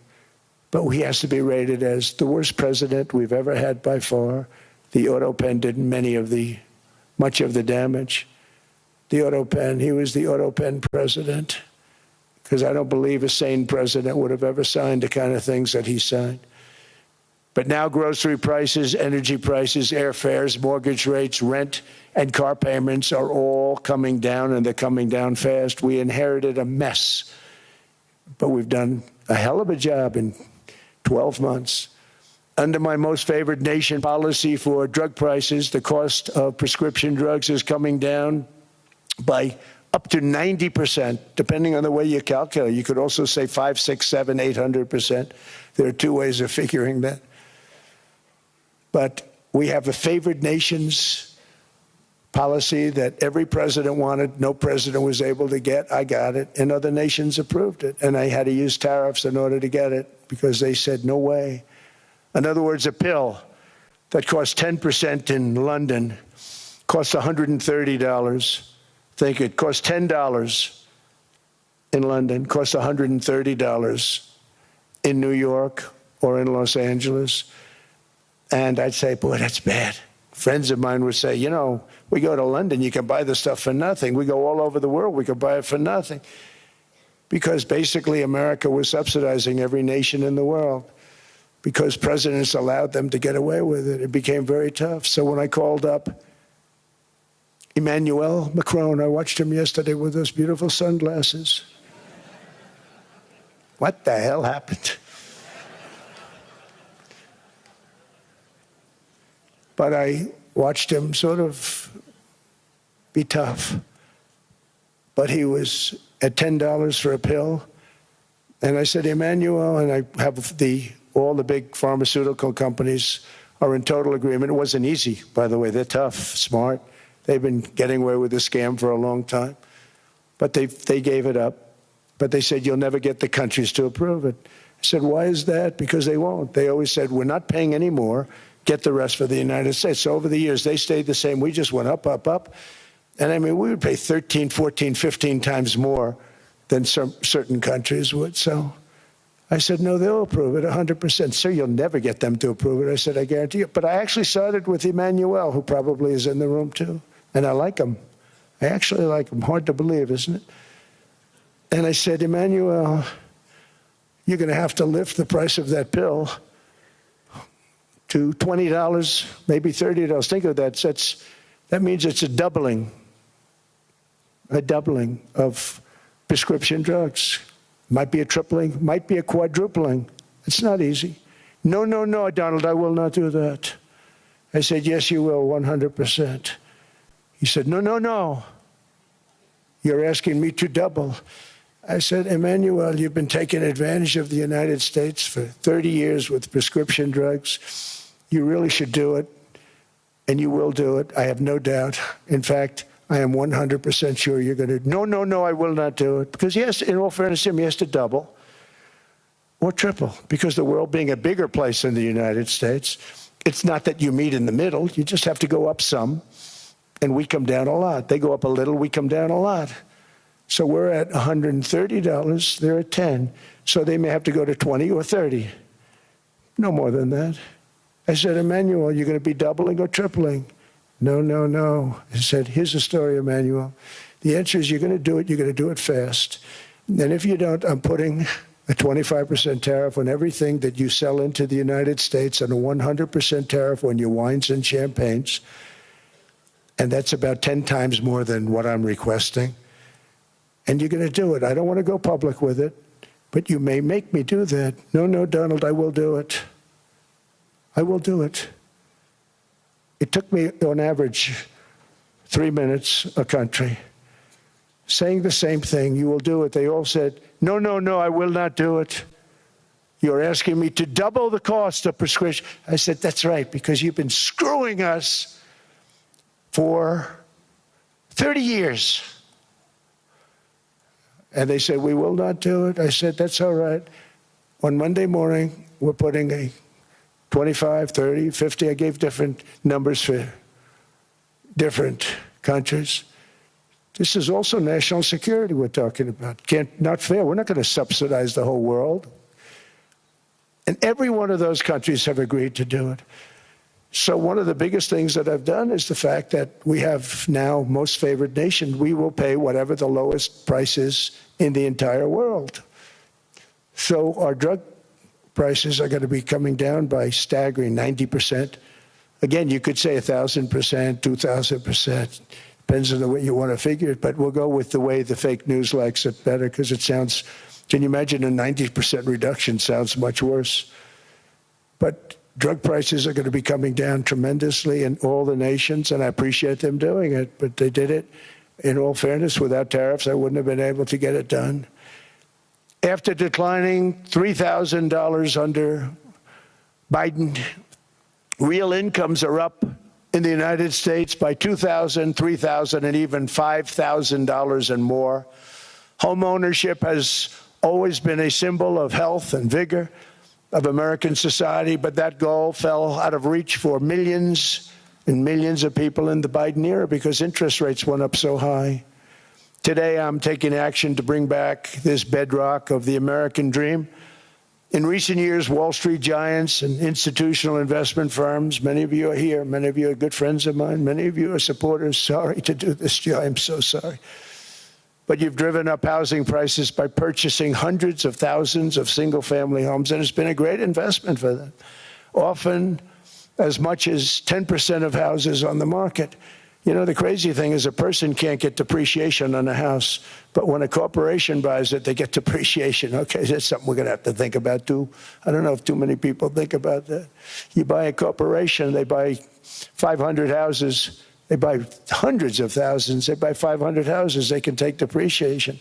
but he has to be rated as the worst president we've ever had by far. The auto pen did much of the damage. The auto pen, he was the auto pen president, because I don't believe a sane president would have ever signed the kind of things that he signed. But now grocery prices, energy prices, airfares, mortgage rates, rent, and car payments are all coming down, and they're coming down fast. We inherited a mess, but we've done a hell of a job in 12 months. Under my most favored nation policy for drug prices, the cost of prescription drugs is coming down by up to 90%, depending on the way you calculate. You could also say 5, 6, 7, 800%. There are two ways of figuring that. But we have a favored nations policy that every president wanted, no president was able to get. I got it, and other nations approved it. And I had to use tariffs in order to get it, because they said, no way. In other words, a pill that costs 10% in London costs $130. Think it costs $10 in London, costs $130 in New York or in Los Angeles. And I'd say, boy, that's bad. Friends of mine would say, you know, we go to London, you can buy the stuff for nothing. We go all over the world, we can buy it for nothing. Because basically America was subsidizing every nation in the world, because presidents allowed them to get away with it. It became very tough. So when I called up Emmanuel Macron, I watched him yesterday with those beautiful sunglasses. What the hell happened? But I watched him sort of be tough. But he was at $10 for a pill. And I said, Emmanuel, and I have all the big pharmaceutical companies are in total agreement. It wasn't easy, by the way. They're tough, smart. They've been getting away with this scam for a long time. But they gave it up. But they said, you'll never get the countries to approve it. I said, why is that? Because they won't. They always said, we're not paying any more. Get the rest for the United States. So over the years, they stayed the same. We just went up, up, up. And I mean, we would pay 13, 14, 15 times more than certain countries would. So I said, no, they'll approve it 100%. Sir, you'll never get them to approve it. I said, I guarantee you. But I actually started with Emmanuel, who probably is in the room too. And I like him. I actually like him. Hard to believe, isn't it? And I said, Emmanuel, you're going to have to lift the price of that pill to $20, maybe $30. Think of that. That means it's a doubling of prescription drugs. Might be a tripling, might be a quadrupling. It's not easy. No, no, no, Donald, I will not do that. I said, yes, you will, 100%. He said, no, no, no. You're asking me to double. I said, Emmanuel, you've been taking advantage of the United States for 30 years with prescription drugs. You really should do it, and you will do it. I have no doubt. In fact, I am 100% sure you're going to. No, no, no, I will not do it. Because yes, in all fairness to him, he has to double or triple. Because the world being a bigger place than the United States, it's not that you meet in the middle. You just have to go up some, and we come down a lot. They go up a little, we come down a lot. So we're at $130, they're at 10. So they may have to go to 20 or 30. No more than that. I said, Emmanuel, you're going to be doubling or tripling? No, no, no. I said, here's the story, Emmanuel. The answer is you're going to do it. You're going to do it fast. And if you don't, I'm putting a 25% tariff on everything that you sell into the United States and a 100% tariff on your wines and champagnes. And that's about 10 times more than what I'm requesting. And you're going to do it. I don't want to go public with it, but you may make me do that. No, no, Donald, I will do it. I will do it. It took me, on average, 3 minutes a country, saying the same thing. You will do it. They all said, no, no, no, I will not do it. You're asking me to double the cost of prescription. I said, that's right, because you've been screwing us for 30 years. And they said, we will not do it. I said, that's all right. On Monday morning, we're putting a 25, 30, 50. I gave different numbers for different countries. This is also national security we're talking about. Not fair. We're not going to subsidize the whole world. And every one of those countries have agreed to do it. So one of the biggest things that I've done is the fact that we have now most favored nation. We will pay whatever the lowest price is in the entire world. So our drug prices are going to be coming down by staggering 90%. Again, you could say 1,000%, 2,000%. Depends on the way you want to figure it, but we'll go with the way the fake news likes it better because it sounds, can you imagine a 90% reduction sounds much worse. But drug prices are going to be coming down tremendously in all the nations, and I appreciate them doing it, but they did it. In all fairness, without tariffs, I wouldn't have been able to get it done. After declining $3,000 under Biden, real incomes are up in the United States by $2,000, $3,000, and even $5,000 and more. Home ownership has always been a symbol of health and vigor of American society, but that goal fell out of reach for millions and millions of people in the Biden era because interest rates went up so high. Today, I'm taking action to bring back this bedrock of the American dream. In recent years, Wall Street giants and institutional investment firms, many of you are here, many of you are good friends of mine, many of you are supporters. Sorry to do this to you, I'm so sorry. But you've driven up housing prices by purchasing hundreds of thousands of single-family homes, and it's been a great investment for them. Often as much as 10% of houses on the market. You know, the crazy thing is a person can't get depreciation on a house, but when a corporation buys it, they get depreciation. Okay, that's something we're going to have to think about, too. I don't know if too many people think about that. You buy a corporation, they buy 500 houses. They buy hundreds of thousands. They buy 500 houses. They can take depreciation.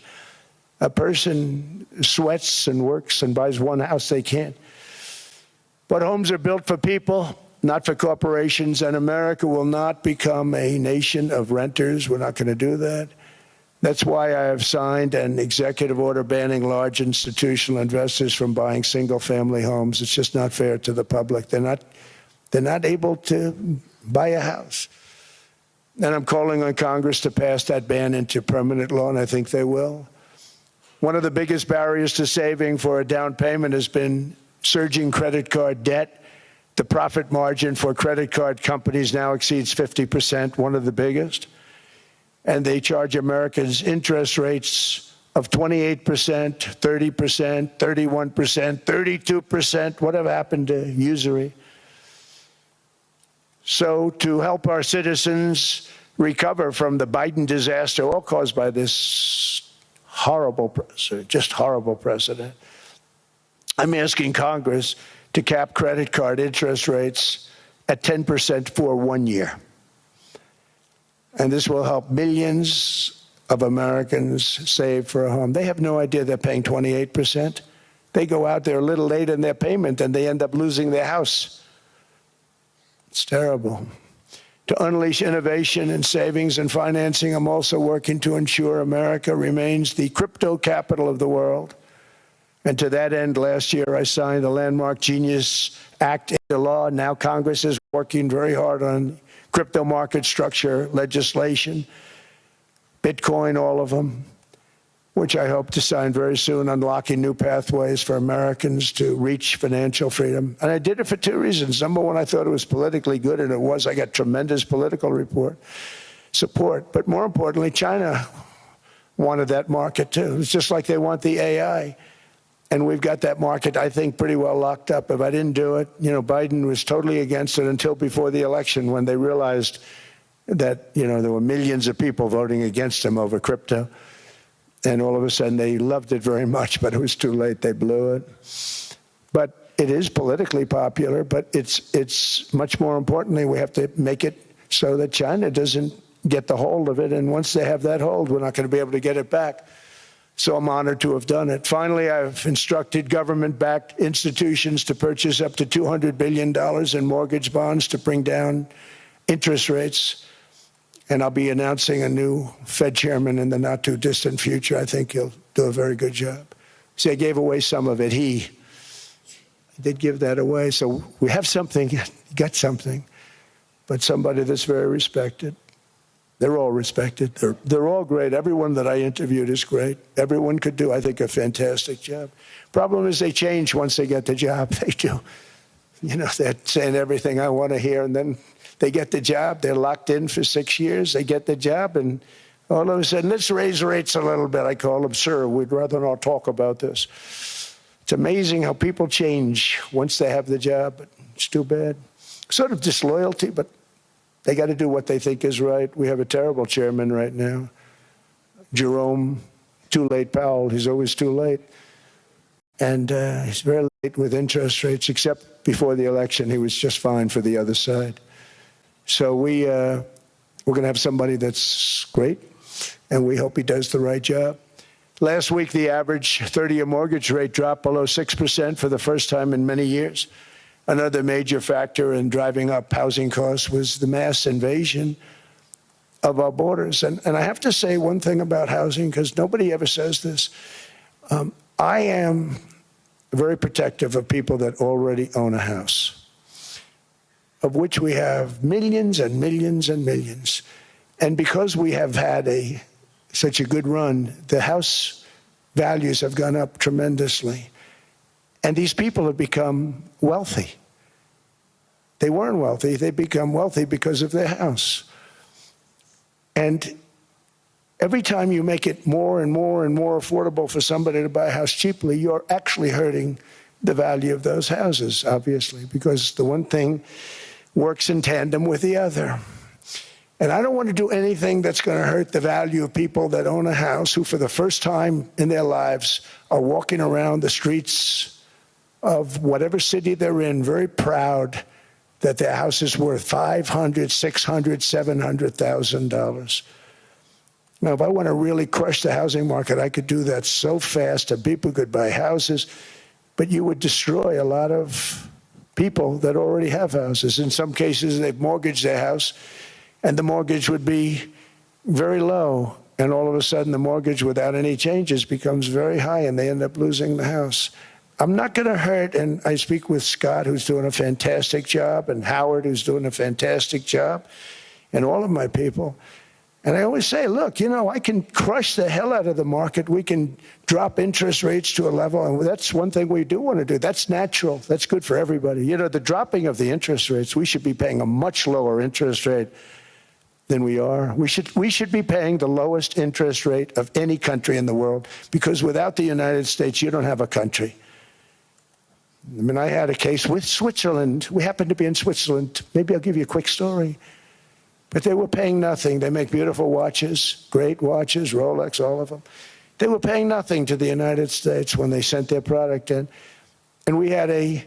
A person sweats and works and buys one house they can. But homes are built for people, not for corporations, and America will not become a nation of renters. We're not going to do that. That's why I have signed an executive order banning large institutional investors from buying single-family homes. It's just not fair to the public. They're not able to buy a house. And I'm calling on Congress to pass that ban into permanent law, and I think they will. One of the biggest barriers to saving for a down payment has been surging credit card debt. The profit margin for credit card companies now exceeds 50%, one of the biggest. And they charge Americans interest rates of 28%, 30%, 31%, 32%. Whatever happened to usury? So to help our citizens recover from the Biden disaster, all caused by this horrible precedent, I'm asking Congress to cap credit card interest rates at 10% for 1 year. And this will help millions of Americans save for a home. They have no idea they're paying 28%. They go out there a little late in their payment and they end up losing their house. It's terrible. To unleash innovation and savings and financing, I'm also working to ensure America remains the crypto capital of the world. And to that end, last year I signed the landmark Genius Act into law. Now Congress is working very hard on crypto market structure legislation, Bitcoin, all of them, which I hope to sign very soon, unlocking new pathways for Americans to reach financial freedom. And I did it for two reasons. Number one, I thought it was politically good, and it was. I got tremendous political support. But more importantly, China wanted that market too. It's just like they want the AI. And we've got that market, I think, pretty well locked up. If I didn't do it, Biden was totally against it until before the election, when they realized that, there were millions of people voting against him over crypto. And all of a sudden, they loved it very much, but it was too late. They blew it. But it is politically popular, but it's much more importantly, we have to make it so that China doesn't get the hold of it. And once they have that hold, we're not going to be able to get it back. So I'm honored to have done it. Finally, I've instructed government-backed institutions to purchase up to $200 billion in mortgage bonds to bring down interest rates. And I'll be announcing a new Fed chairman in the not-too-distant future. I think he'll do a very good job. See, I gave away some of it. He did give that away. So we have something, got something, but somebody that's very respected. They're all respected. They're all great. Everyone that I interviewed is great. Everyone could do, I think, a fantastic job. Problem is they change once they get the job. They do. They're saying everything I want to hear, and then they get the job. They're locked in for 6 years. They get the job, and all of a sudden, let's raise rates a little bit. I call them, sir, we'd rather not talk about this. It's amazing how people change once they have the job, but it's too bad. Sort of disloyalty, but they got to do what they think is right. We have a terrible chairman right now, Jerome, too late Powell. He's always too late. And he's very late with interest rates, except before the election. He was just fine for the other side. So we're going to have somebody that's great, and we hope he does the right job. Last week, the average 30-year mortgage rate dropped below 6% for the first time in many years. Another major factor in driving up housing costs was the mass invasion of our borders. And I have to say one thing about housing, because nobody ever says this. I am very protective of people that already own a house, of which we have millions and millions and millions. And because we have had such a good run, the house values have gone up tremendously. And these people have become wealthy. They weren't wealthy. They become wealthy because of their house. And every time you make it more and more and more affordable for somebody to buy a house cheaply, you're actually hurting the value of those houses, obviously, because the one thing works in tandem with the other. And I don't want to do anything that's going to hurt the value of people that own a house, who for the first time in their lives are walking around the streets of whatever city they're in, very proud that their house is worth $500,000, $600,000, $700,000. Now, if I want to really crush the housing market, I could do that so fast and people could buy houses, but you would destroy a lot of people that already have houses. In some cases, they've mortgaged their house, and the mortgage would be very low, and all of a sudden the mortgage without any changes becomes very high, and they end up losing the house. I'm not going to hurt, and I speak with Scott, who's doing a fantastic job, and Howard, who's doing a fantastic job, and all of my people. And I always say, look, you know, I can crush the hell out of the market. We can drop interest rates to a level, and that's one thing we do want to do. That's natural. That's good for everybody. You know, the dropping of the interest rates, we should be paying a much lower interest rate than we are. We should be paying the lowest interest rate of any country in the world, because without the United States, you don't have a country. I mean, I had a case with Switzerland. We happened to be in Switzerland. Maybe I'll give you a quick story. But they were paying nothing. They make beautiful watches, great watches, Rolex, all of them. They were paying nothing to the United States when they sent their product in. And we had a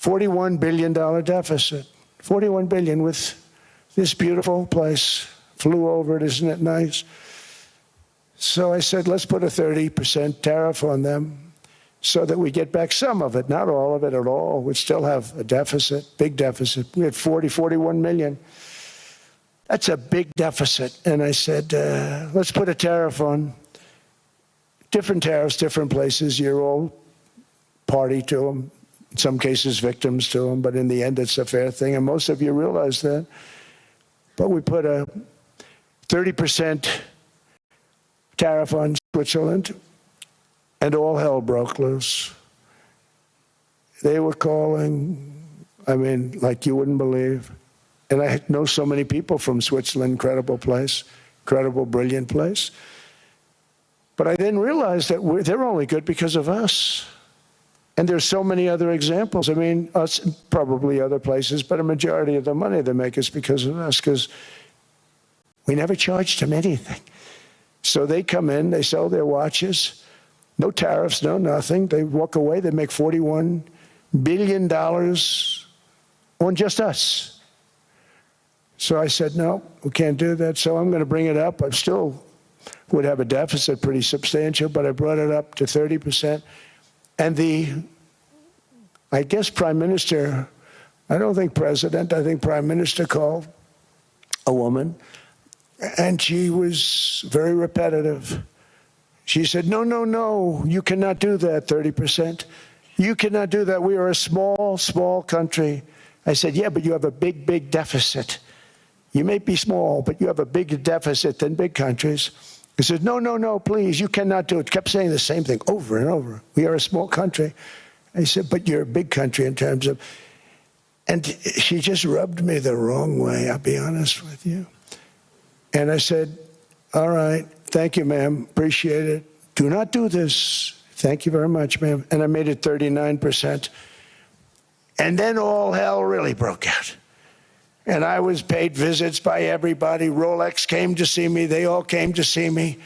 $41 billion deficit. $41 billion with this beautiful place. Flew over it, isn't it nice? So I said, let's put a 30% tariff on them so that we get back some of it, not all of it at all. We'd still have a deficit, big deficit. We had 41 million. That's a big deficit. And I said, let's put a tariff on. Different tariffs, different places. You're all party to them. In some cases, victims to them. But in the end, it's a fair thing. And most of you realize that. But we put a 30% tariff on Switzerland, and all hell broke loose. They were calling, I mean, like you wouldn't believe. And I know so many people from Switzerland, incredible place, incredible, brilliant place. But I then realized that they're only good because of us. And there's so many other examples. I mean, us, probably other places, but a majority of the money they make is because of us, because we never charged them anything. So they come in, they sell their watches, no tariffs, no nothing. They walk away, they make $41 billion on just us. So I said, no, we can't do that. So I'm going to bring it up. I still would have a deficit pretty substantial, but I brought it up to 30%. And I guess Prime Minister, I don't think President, I think Prime Minister called a woman, and she was very repetitive. She said, no, no, no, you cannot do that, 30%. You cannot do that. We are a small, small country. I said, yeah, but you have a big, big deficit. You may be small, but you have a bigger deficit than big countries. He said, no, no, no, please, you cannot do it. Kept saying the same thing over and over. We are a small country. I said, but you're a big country in terms of, and she just rubbed me the wrong way, I'll be honest with you. And I said, all right, thank you, ma'am, appreciate it. Do not do this. Thank you very much, ma'am. And I made it 39%. And then all hell really broke out. And I was paid visits by everybody. Rolex came to see me. They all came to see me.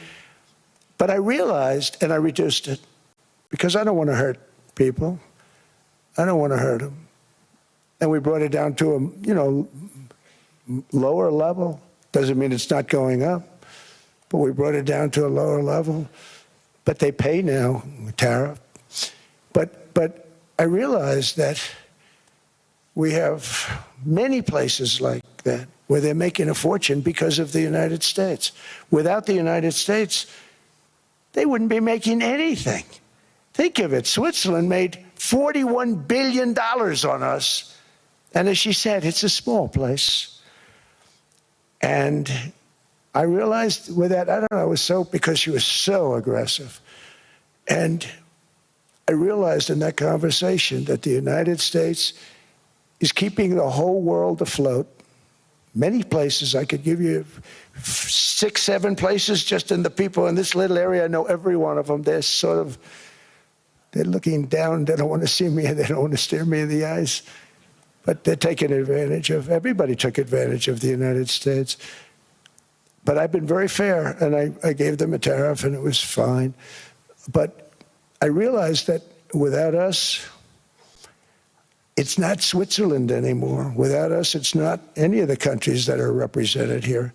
But I realized, and I reduced it, because I don't want to hurt people. I don't want to hurt them. And we brought it down to a, lower level. Doesn't mean it's not going up, but we brought it down to a lower level. But they pay now, tariff. But I realized that we have many places like that where they're making a fortune because of the United States. Without the United States, they wouldn't be making anything. Think of it. Switzerland made $41 billion on us. And as she said, it's a small place. And I realized with that, I don't know, it was so, because she was so aggressive. And I realized in that conversation that the United States is keeping the whole world afloat. Many places, I could give you 6, 7 places just in the people in this little area. I know every one of them. They're looking down. They don't want to see me. They don't want to stare me in the eyes. But they're taking advantage of, everybody took advantage of the United States. But I've been very fair, and I gave them a tariff, and it was fine. But I realized that without us, it's not Switzerland anymore. Without us, it's not any of the countries that are represented here.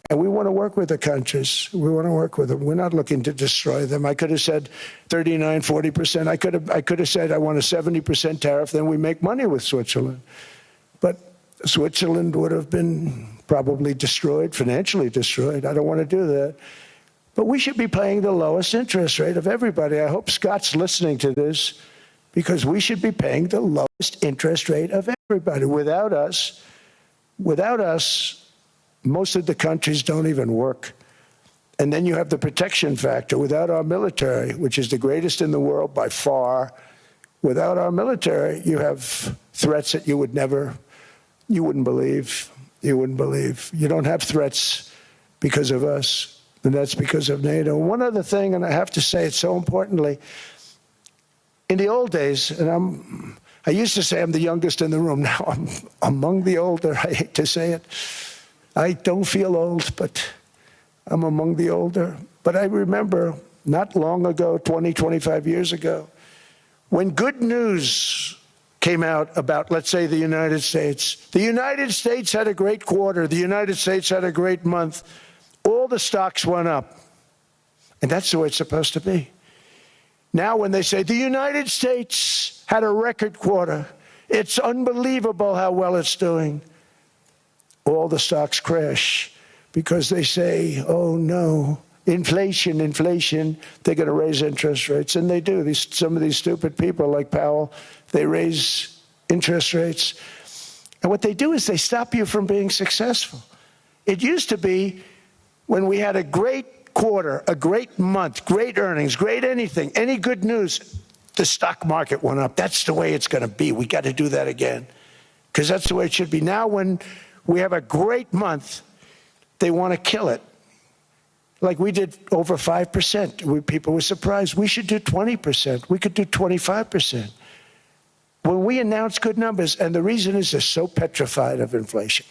And we want to work with the countries. We want to work with them. We're not looking to destroy them. I could have said 39, 40%. I could have said I want a 70% tariff, then we make money with Switzerland. But Switzerland would have been probably destroyed, financially destroyed. I don't want to do that. But we should be paying the lowest interest rate of everybody. I hope Scott's listening to this, because we should be paying the lowest interest rate of everybody. Without us, most of the countries don't even work. And then you have the protection factor. Without our military, which is the greatest in the world by far, without our military, you have threats that you wouldn't believe. You wouldn't believe. You don't have threats because of us, and that's because of NATO. One other thing, and I have to say it so importantly, in the old days, and I used to say I'm the youngest in the room. Now I'm among the older. I hate to say it. I don't feel old, but I'm among the older. But I remember not long ago, 20, 25 years ago, when good news came out about, let's say, the United States. The United States had a great quarter. The United States had a great month. All the stocks went up. And that's the way it's supposed to be. Now when they say the United States had a record quarter, it's unbelievable how well it's doing, all the stocks crash because they say, oh no, inflation, they're going to raise interest rates. And they do. Some of these stupid people like Powell, they raise interest rates. And what they do is they stop you from being successful. It used to be when we had a great quarter, a great month, great earnings, great anything, any good news, the stock market went up. That's the way it's going to be. We got to do that again, because that's the way it should be. Now when we have a great month, they want to kill it. Like we did over 5%. People were surprised. We should do 20%. We could do 25%. When we announce good numbers, and the reason is they're so petrified of inflation.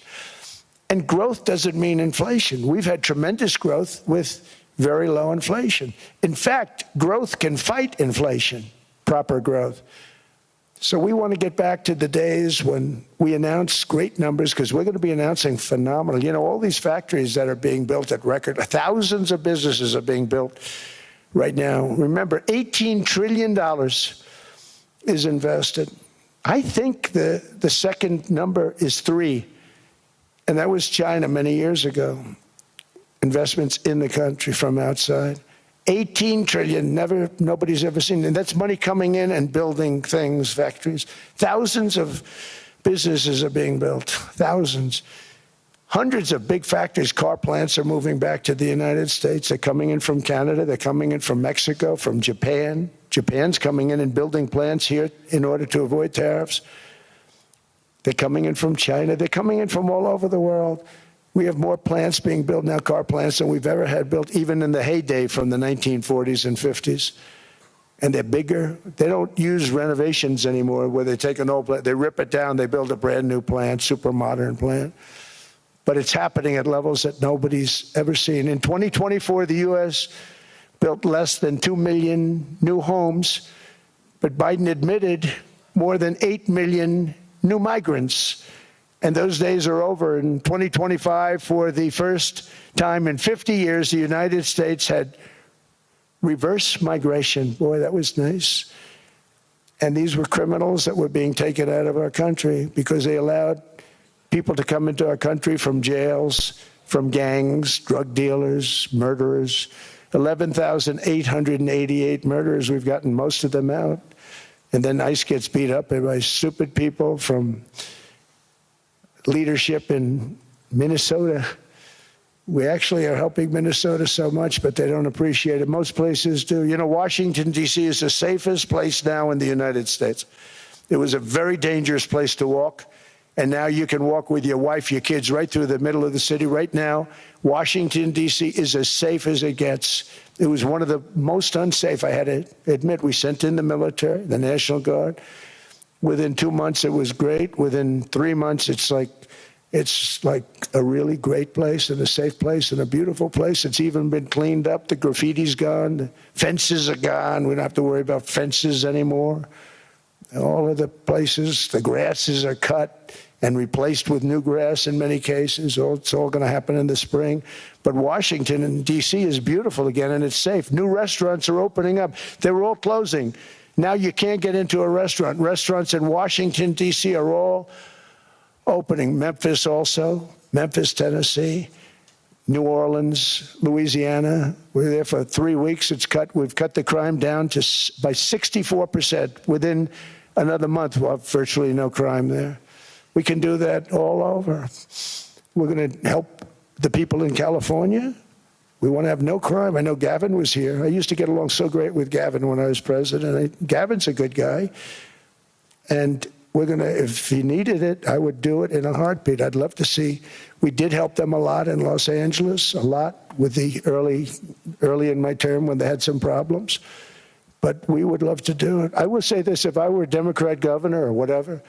And growth doesn't mean inflation. We've had tremendous growth with very low inflation. In fact, growth can fight inflation, proper growth. So we want to get back to the days when we announce great numbers, because we're going to be announcing phenomenal. You know, all these factories that are being built at record, thousands of businesses are being built right now. Remember, $18 trillion is invested. I think the second number is 3. And that was China many years ago. Investments in the country from outside. 18 trillion, nobody's ever seen. And that's money coming in and building things, factories. Thousands of businesses are being built, thousands. Hundreds of big factories, car plants are moving back to the United States. They're coming in from Canada, they're coming in from Mexico, from Japan. Japan's coming in and building plants here in order to avoid tariffs. They're coming in from China. They're coming in from all over the world. We have more plants being built now, car plants, than we've ever had built, even in the heyday from the 1940s and 50s. And they're bigger. They don't use renovations anymore where they take an old plant, they rip it down, they build a brand new plant, super modern plant. But it's happening at levels that nobody's ever seen. In 2024, the U.S. built less than 2 million new homes, but Biden admitted more than 8 million new migrants. And those days are over. In 2025, for the first time in 50 years, the United States had reverse migration. Boy, that was nice. And these were criminals that were being taken out of our country because they allowed people to come into our country from jails, from gangs, drug dealers, murderers. 11,888 murderers. We've gotten most of them out. And then ICE gets beat up by stupid people from leadership in Minnesota. We actually are helping Minnesota so much, but they don't appreciate it. Most places do. You know, Washington, D.C. is the safest place now in the United States. It was a very dangerous place to walk, and now you can walk with your wife, your kids, right through the middle of the city. Right now, Washington, D.C. is as safe as it gets. It was one of the most unsafe, I had to admit. We sent in the military, the National Guard. Within 2 months, it was great. Within 3 months, it's like a really great place and a safe place and a beautiful place. It's even been cleaned up. The graffiti's gone. The fences are gone. We don't have to worry about fences anymore. All of the places, the grasses are cut. and replaced with new grass in many cases. It's all going to happen in the spring. But Washington and D.C. is beautiful again, and it's safe. New restaurants are opening up. They were all closing. Now you can't get into a restaurant. Restaurants in Washington, D.C. are all opening. Memphis also, Memphis, Tennessee, New Orleans, Louisiana. We're there for 3 weeks. We've cut the crime down by 64%. Within another month, we'll have virtually no crime there. We can do that all over. We're going to help the people in California. We want to have no crime. I know Gavin was here. I used to get along so great with Gavin when I was president. Gavin's a good guy. And we're going to, if he needed it, I would do it in a heartbeat. I'd love to see. We did help them a lot in Los Angeles, a lot with the early in my term when they had some problems. But we would love to do it. I will say this, if I were a Democrat governor or whatever,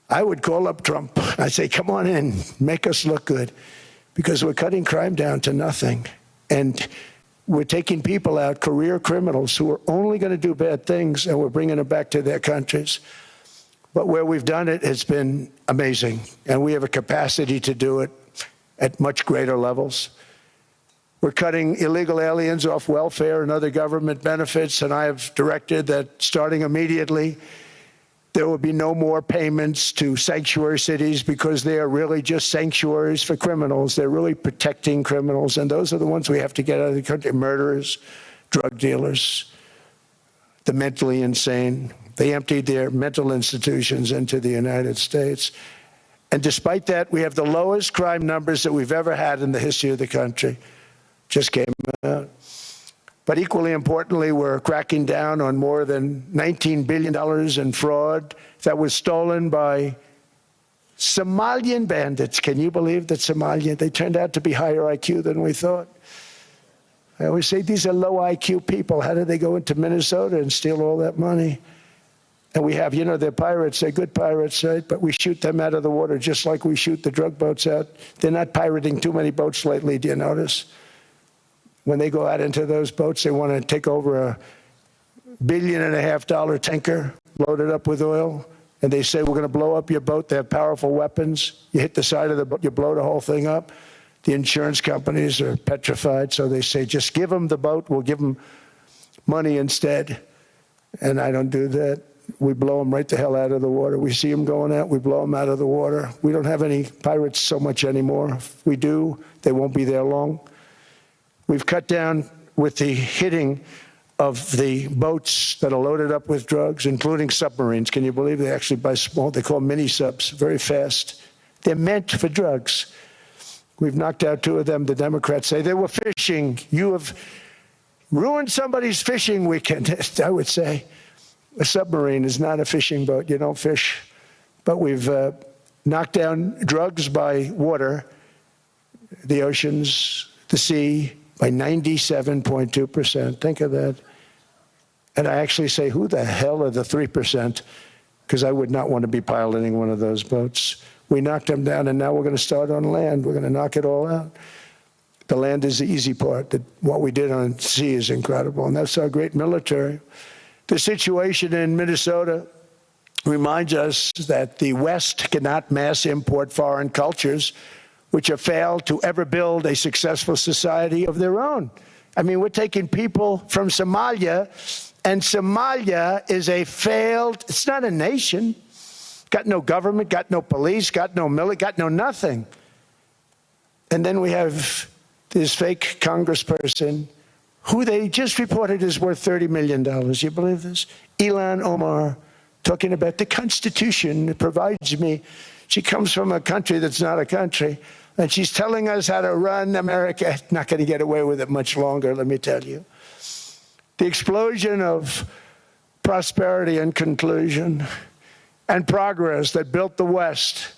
I would call up Trump. I'd say, come on in, make us look good, because we're cutting crime down to nothing. And we're taking people out, career criminals who are only going to do bad things, and we're bringing them back to their countries. But where we've done it, it's been amazing. And we have a capacity to do it at much greater levels. We're cutting illegal aliens off welfare and other government benefits, and I have directed that starting immediately, there will be no more payments to sanctuary cities, because they are really just sanctuaries for criminals. They're really protecting criminals, and those are the ones we have to get out of the country: murderers, drug dealers, the mentally insane. They emptied their mental institutions into the United States. And despite that, we have the lowest crime numbers that we've ever had in the history of the country. Just came out. But equally importantly, we're cracking down on more than $19 billion in fraud that was stolen by Somalian bandits. Can you believe that Somalian? They turned out to be higher IQ than we thought. I always say these are low IQ people. How did they go into Minnesota and steal all that money? And we have, they're pirates. They're good pirates, right? But we shoot them out of the water just like we shoot the drug boats out. They're not pirating too many boats lately, do you notice? When they go out into those boats, they want to take over $1.5 billion tanker loaded up with oil, and they say, we're going to blow up your boat. They have powerful weapons. You hit the side of the boat, you blow the whole thing up. The insurance companies are petrified, so they say, just give them the boat. We'll give them money instead. And I don't do that. We blow them right the hell out of the water. We see them going out, we blow them out of the water. We don't have any pirates so much anymore. If we do, they won't be there long. We've cut down with the hitting of the boats that are loaded up with drugs, including submarines. Can you believe they actually buy small, they call mini subs, very fast. They're meant for drugs. We've knocked out 2 of them. The Democrats say they were fishing. You have ruined somebody's fishing weekend, I would say. A submarine is not a fishing boat. You don't fish. But we've knocked down drugs by water, the oceans, the sea, by 97.2%. Think of that. And I actually say, who the hell are the 3%? Because I would not want to be piloting one of those boats. We knocked them down, and now we're going to start on land. We're going to knock it all out. The land is the easy part. What we did on sea is incredible, and that's our great military. The situation in Minnesota reminds us that the West cannot mass import foreign cultures which have failed to ever build a successful society of their own. I mean, we're taking people from Somalia, and Somalia is a failed, it's not a nation. Got no government, got no police, got no military, got no nothing. And then we have this fake congressperson who they just reported is worth $30 million. You believe this? Ilhan Omar, talking about the Constitution that provides me. She comes from a country that's not a country, and she's telling us how to run America. Not going to get away with it much longer, let me tell you. The explosion of prosperity and conclusion and progress that built the West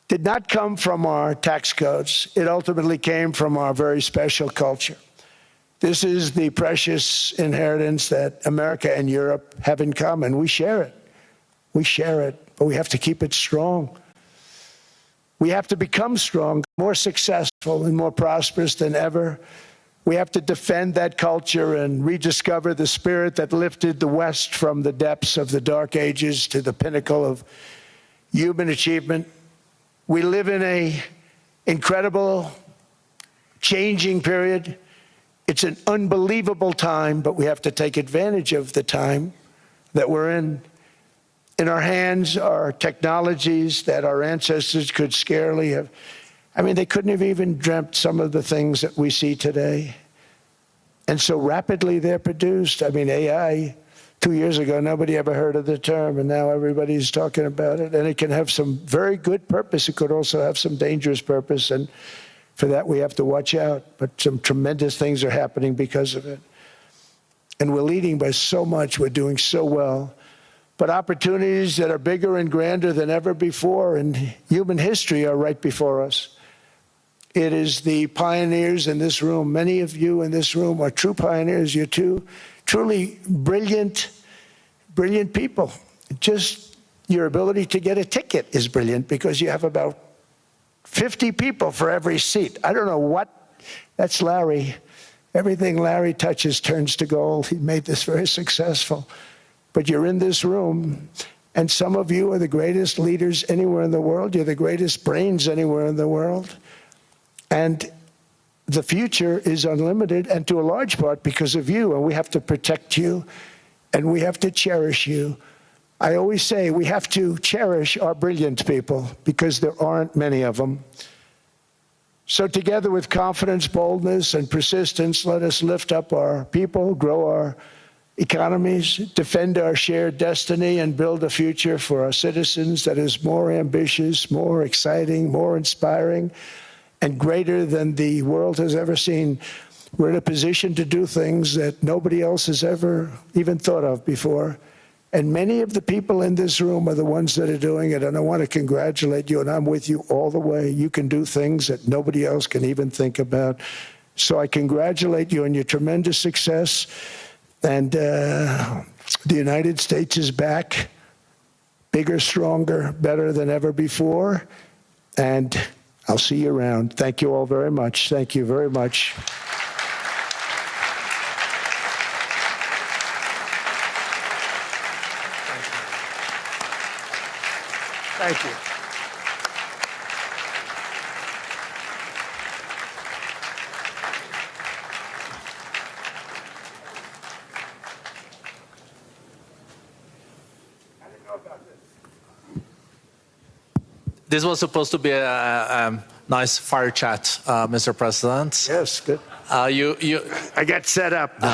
did not come from our tax codes. It ultimately came from our very special culture. This is the precious inheritance that America and Europe have in common. We share it. We share it, but we have to keep it strong. We have to become strong, more successful and more prosperous than ever. We have to defend that culture and rediscover the spirit that lifted the West from the depths of the Dark Ages to the pinnacle of human achievement. We live in an incredible, changing period. It's an unbelievable time, but we have to take advantage of the time that we're in. In our hands are technologies that our ancestors could scarcely have. I mean, they couldn't have even dreamt some of the things that we see today. And so rapidly they're produced. I mean, AI, 2 years ago, nobody ever heard of the term, and now everybody's talking about it. And it can have some very good purpose. It could also have some dangerous purpose, and for that we have to watch out. But some tremendous things are happening because of it. And we're leading by so much. We're doing so well. But opportunities that are bigger and grander than ever before in human history are right before us. It is the pioneers in this room. Many of you in this room are true pioneers. You're truly brilliant people. Just your ability to get a ticket is brilliant because you have about 50 people for every seat. I don't know what. That's Larry. Everything Larry touches turns to gold. He made this very successful. But you're in this room, and some of you are the greatest leaders anywhere in the world. You're the greatest brains anywhere in the world. And the future is unlimited, and to a large part because of you, and we have to protect you, and we have to cherish you. I always say we have to cherish our brilliant people because there aren't many of them. So together with confidence, boldness, and persistence, let us lift up our people, grow our economies, defend our shared destiny, and build a future for our citizens that is more ambitious, more exciting, more inspiring, and greater than the world has ever seen. We're in a position to do things that nobody else has ever even thought of before. And many of the people in this room are the ones that are doing it. And I want to congratulate you, and I'm with you all the way. You can do things that nobody else can even think about. So I congratulate you on your tremendous success. And the United States is back, bigger, stronger, better than ever before. And I'll see you around. Thank you all very much. Thank you very much. Thank you. This was supposed to be a nice fire chat, Mr. President. Yes, good. I got set up. No,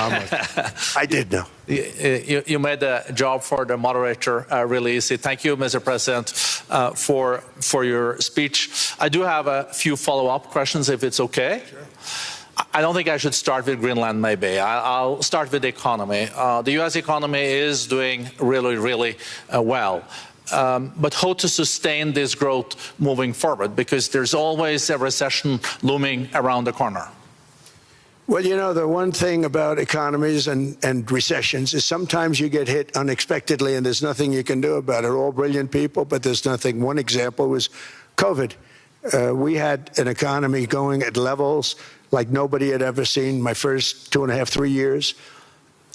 I did know. You made the job for the moderator really easy. Thank you, Mr. President, for your speech. I do have a few follow-up questions, if it's okay. Sure. I don't think I should start with Greenland, maybe. I'll start with the economy. The U.S. economy is doing really, really well. But how to sustain this growth moving forward? Because there's always a recession looming around the corner. Well, you know, the one thing about economies and recessions is sometimes you get hit unexpectedly and there's nothing you can do about it. All brilliant people, but there's nothing. One example was COVID. We had an economy going at levels like nobody had ever seen my first 2.5, 3 years.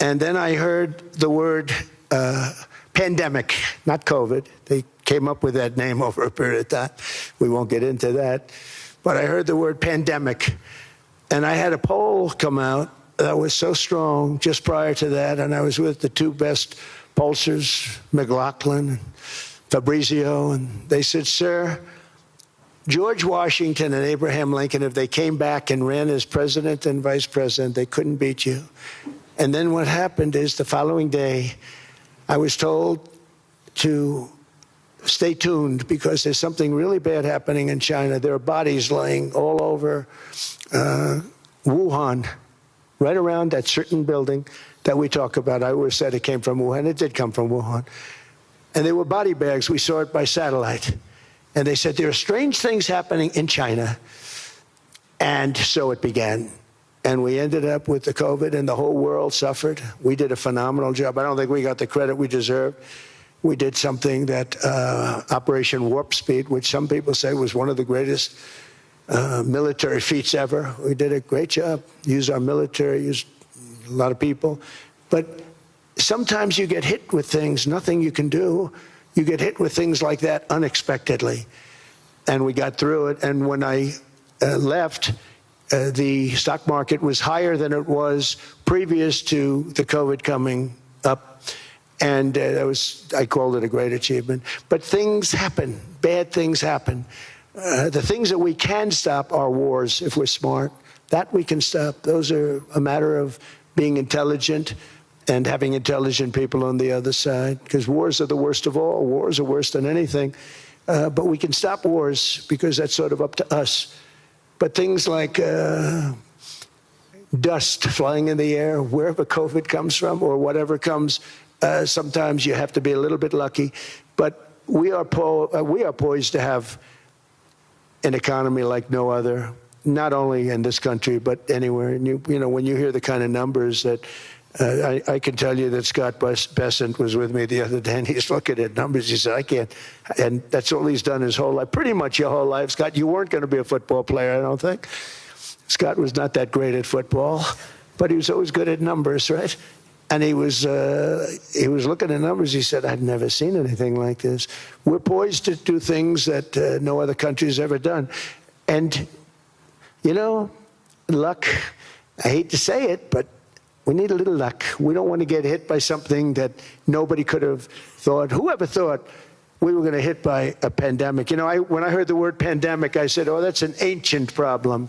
And then I heard the word pandemic, not COVID. They came up with that name over a period of time. We won't get into that. But I heard the word pandemic. And I had a poll come out that was so strong just prior to that. And I was with the two best pollsters, McLaughlin and Fabrizio. And they said, sir, George Washington and Abraham Lincoln, if they came back and ran as president and vice president, they couldn't beat you. And then what happened is the following day, I was told to stay tuned because there's something really bad happening in China. There are bodies laying all over Wuhan, right around that certain building that we talk about. I always said it came from Wuhan. It did come from Wuhan. And they were body bags. We saw it by satellite. And they said, there are strange things happening in China. And so it began. And we ended up with the COVID, and the whole world suffered. We did a phenomenal job. I don't think we got the credit we deserved. We did something that Operation Warp Speed, which some people say was one of the greatest military feats ever. We did a great job. Used our military, used a lot of people. But sometimes you get hit with things, nothing you can do. You get hit with things like that unexpectedly. and we got through it. And when I left, the stock market was higher than it was previous to the COVID coming up. And I called it a great achievement. But things happen. Bad things happen. The things that we can stop are wars if we're smart. That we can stop. Those are a matter of being intelligent and having intelligent people on the other side. Because wars are the worst of all. Wars are worse than anything. But we can stop wars because that's sort of up to us. But things like dust flying in the air, wherever COVID comes from or whatever comes, sometimes you have to be a little bit lucky. But we are poised to have an economy like no other, not only in this country, but anywhere. And you know, when you hear the kind of numbers that I can tell you that Scott Bessent was with me the other day, and he's looking at numbers. He said, I can't. And that's all he's done his whole life, pretty much your whole life. Scott, you weren't going to be a football player, I don't think. Scott was not that great at football, but he was always good at numbers, right? And he was looking at numbers. He said, I'd never seen anything like this. We're poised to do things that no other country has ever done. And, you know, luck, I hate to say it, but we need a little luck. We don't want to get hit by something that nobody could have thought. Whoever thought we were going to hit by a pandemic? You know, when I heard the word pandemic, I said, oh, that's an ancient problem.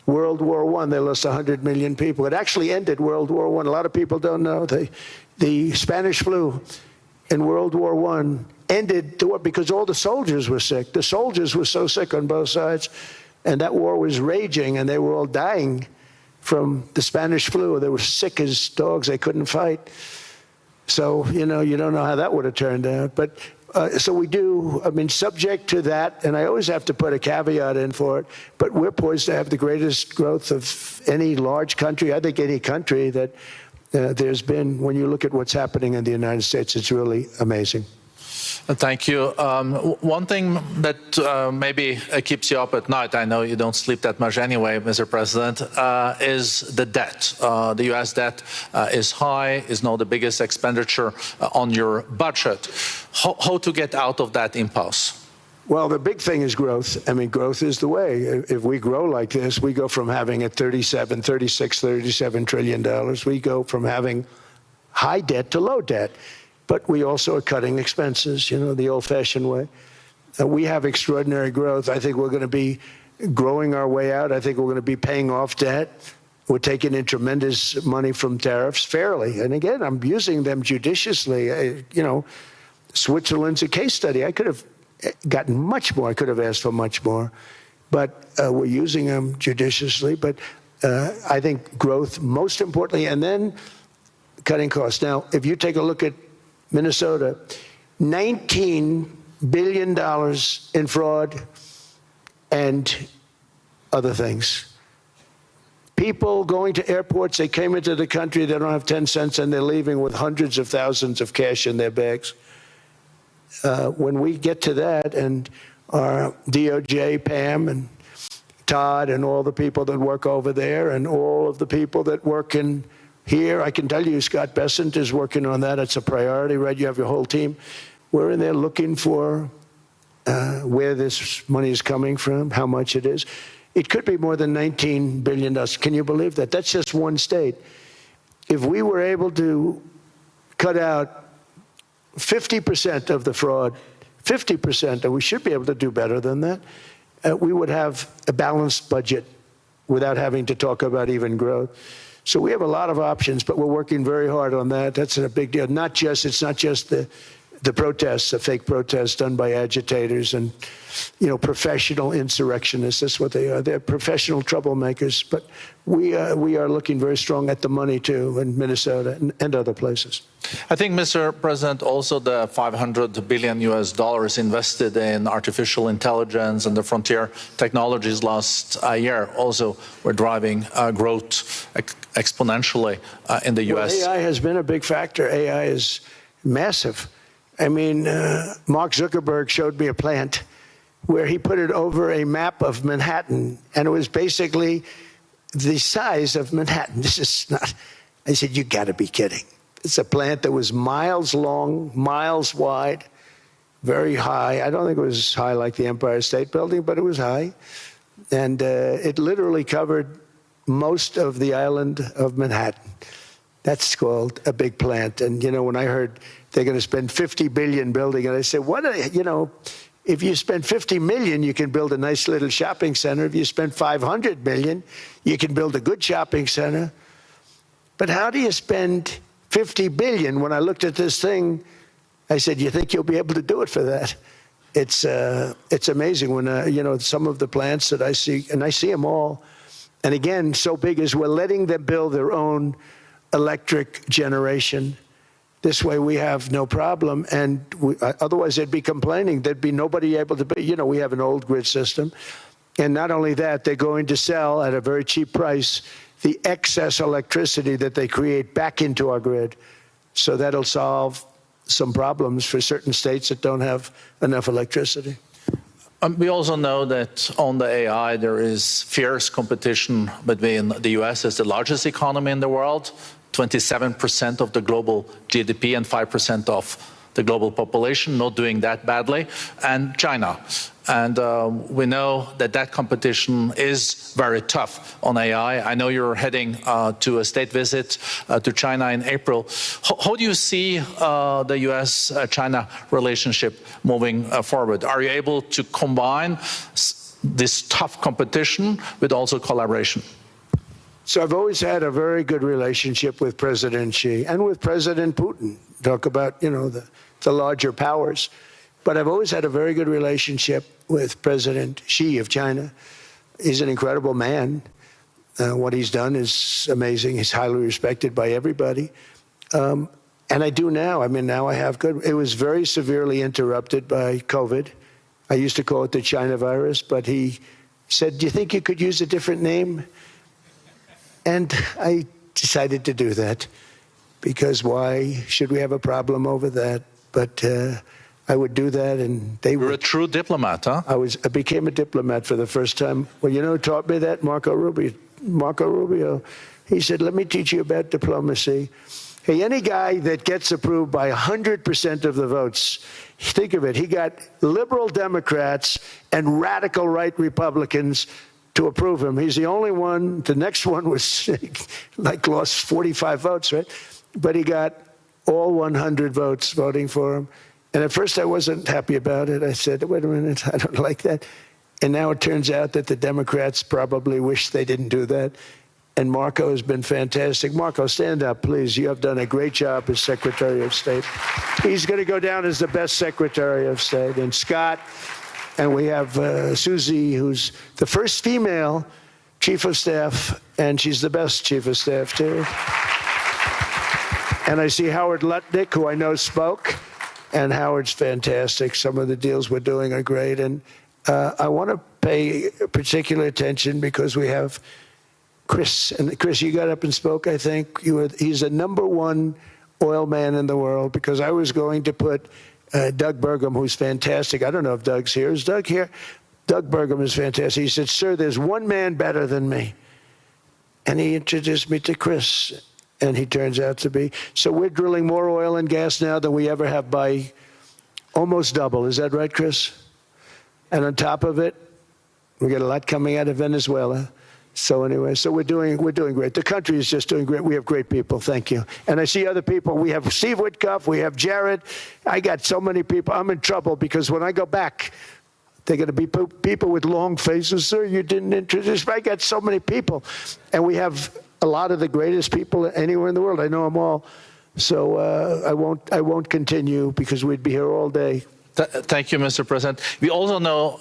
World War I, they lost 100 million people. It actually ended World War I. A lot of people don't know. The Spanish flu in World War I ended the war because all the soldiers were sick. The soldiers were so sick on both sides, and that war was raging, and they were all dying from the Spanish flu. They were sick as dogs. They couldn't fight. So, you know, you don't know how that would have turned out. But so we do, I mean, subject to that, and I always have to put a caveat in for it, but we're poised to have the greatest growth of any large country, I think any country that there's been. When you look at what's happening in the United States, it's really amazing. Thank you. One thing that maybe keeps you up at night, I know you don't sleep that much anyway, Mr. President, is the debt. The U.S. debt is high, is now the biggest expenditure on your budget. How to get out of that impasse? Well, the big thing is growth. I mean, growth is the way. If we grow like this, we go from having at $37 trillion. We go from having high debt to low debt. But we also are cutting expenses, you know, the old-fashioned way. We have extraordinary growth. I think we're going to be growing our way out. I think we're going to be paying off debt. We're taking in tremendous money from tariffs fairly. And again, I'm using them judiciously. You know, Switzerland's a case study. I could have gotten much more. I could have asked for much more. But we're using them judiciously. But I think growth, most importantly, and then cutting costs. Now, if you take a look at Minnesota, $19 billion in fraud and other things. People going to airports, they came into the country, they don't have 10 cents, and they're leaving with hundreds of thousands of cash in their bags. When we get to that, and our DOJ, Pam, and Todd, and all the people that work over there, and all of the people that work in here, I can tell you, Scott Bessent is working on that. It's a priority, right? You have your whole team. We're in there looking for where this money is coming from, how much it is. It could be more than $19 billion. Can you believe that? That's just one state. If we were able to cut out 50% of the fraud, 50%, and we should be able to do better than that, we would have a balanced budget without having to talk about even growth. So we have a lot of options, but we're working very hard on that. That's a big deal. It's not just the protests, the fake protests done by agitators and, you know, professional insurrectionists. That's what they are. They're professional troublemakers. But we are looking very strong at the money, too, in Minnesota and other places. I think, Mr. President, also the $500 billion invested in artificial intelligence and the frontier technologies last year also were driving growth exponentially in the U.S. Well, AI has been a big factor. AI is massive. I mean, Mark Zuckerberg showed me a plant where he put it over a map of Manhattan, and it was basically the size of Manhattan. This is not, I said, you got to be kidding. It's a plant that was miles long, miles wide, very high. I don't think it was high like the Empire State Building, but it was high. And it literally covered most of the island of Manhattan. That's called a big plant. And, when I heard they're going to spend $50 billion building it, I said, if you spend $50 million, you can build a nice little shopping center. If you spend $500 million, you can build a good shopping center. But how do you spend $50 billion? When I looked at this thing, I said, you think you'll be able to do it for that? It's amazing when, some of the plants that I see, and I see them all, and again, so big is we're letting them build their own electric generation. This way we have no problem, and otherwise they'd be complaining. There'd be nobody able to be, we have an old grid system. And not only that, they're going to sell at a very cheap price the excess electricity that they create back into our grid. So that'll solve some problems for certain states that don't have enough electricity. We also know that on the AI, there is fierce competition between the U.S. as the largest economy in the world, 27% of the global GDP and 5% of the global population, not doing that badly, and China. And we know that competition is very tough on AI. I know you're heading to a state visit to China in April. How do you see the U.S.-China relationship moving forward? Are you able to combine this tough competition with also collaboration? So I've always had a very good relationship with President Xi and with President Putin. Talk about, the larger powers. But I've always had a very good relationship with President Xi of China. He's an incredible man. What he's done is amazing. He's highly respected by everybody. And I do now. Now I have good. It was very severely interrupted by COVID. I used to call it the China virus, but he said, do you think you could use a different name? And I decided to do that, because why should we have a problem over that? But I would do that, and they were... You're a true diplomat, huh? I became a diplomat for the first time. Well, who taught me that? Marco Rubio. He said, let me teach you about diplomacy. Hey, any guy that gets approved by 100% of the votes, think of it, he got liberal Democrats and radical right Republicans to approve him. He's the only one. The next one was lost 45 votes, right? But he got all 100 votes voting for him. And at first I wasn't happy about it. I said, wait a minute, I don't like that. And now it turns out that the Democrats probably wish they didn't do that. And Marco has been fantastic. Marco, stand up, please. You have done a great job as Secretary of State. He's going to go down as the best Secretary of State. And Scott, and we have Susie, who's the first female Chief of Staff, and she's the best Chief of Staff, too. And I see Howard Lutnick, who I know spoke, and Howard's fantastic. Some of the deals we're doing are great. And I want to pay particular attention because we have Chris. And Chris, you got up and spoke, I think. He's the #1 oil man in the world, because I was going to put Doug Burgum, who's fantastic. I don't know if Doug's here. Is Doug here? Doug Burgum is fantastic. He said, sir, there's one man better than me. And he introduced me to Chris, and he turns out to be. So we're drilling more oil and gas now than we ever have, by almost double. Is that right, Chris? And on top of it, we get a lot coming out of Venezuela. So anyway, so we're doing great. The country is just doing great. We have great people. Thank you. And I see other people. We have Steve Witkoff. We have Jared. I got so many people. I'm in trouble because when I go back, they're going to be people with long faces. Sir, you didn't introduce me. I got so many people. And we have a lot of the greatest people anywhere in the world. I know them all. So I won't continue because we'd be here all day. Thank you, Mr. President. We also know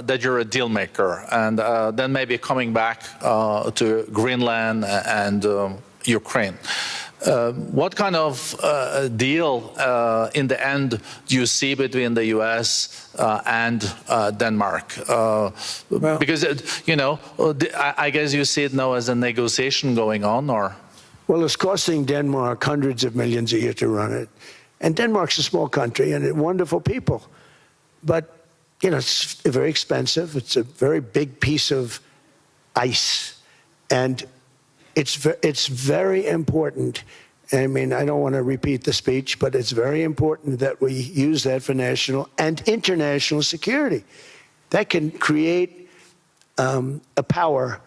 that you're a deal maker, and then maybe coming back to Greenland and Ukraine. What kind of deal in the end do you see between the U.S. and Denmark? Because, I guess you see it now as a negotiation going on, or? Well, it's costing Denmark hundreds of millions a year to run it. And Denmark's a small country and wonderful people. But, it's very expensive. It's a very big piece of ice. And it's very important. I mean, I don't want to repeat the speech, but it's very important that we use that for national and international security. That can create a power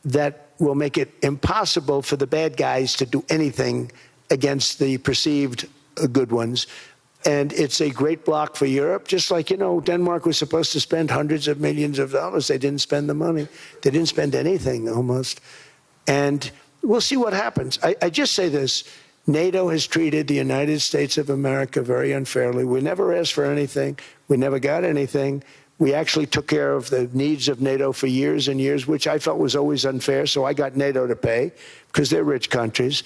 that will make it impossible for the bad guys to do anything against the perceived good ones. And it's a great block for Europe, just like, you know, Denmark was supposed to spend hundreds of millions of dollars. They didn't spend the money. They didn't spend anything, almost. And we'll see what happens. I just say this. NATO has treated the United States of America very unfairly. We never asked for anything. We never got anything. We actually took care of the needs of NATO for years and years, which I felt was always unfair. So I got NATO to pay because they're rich countries.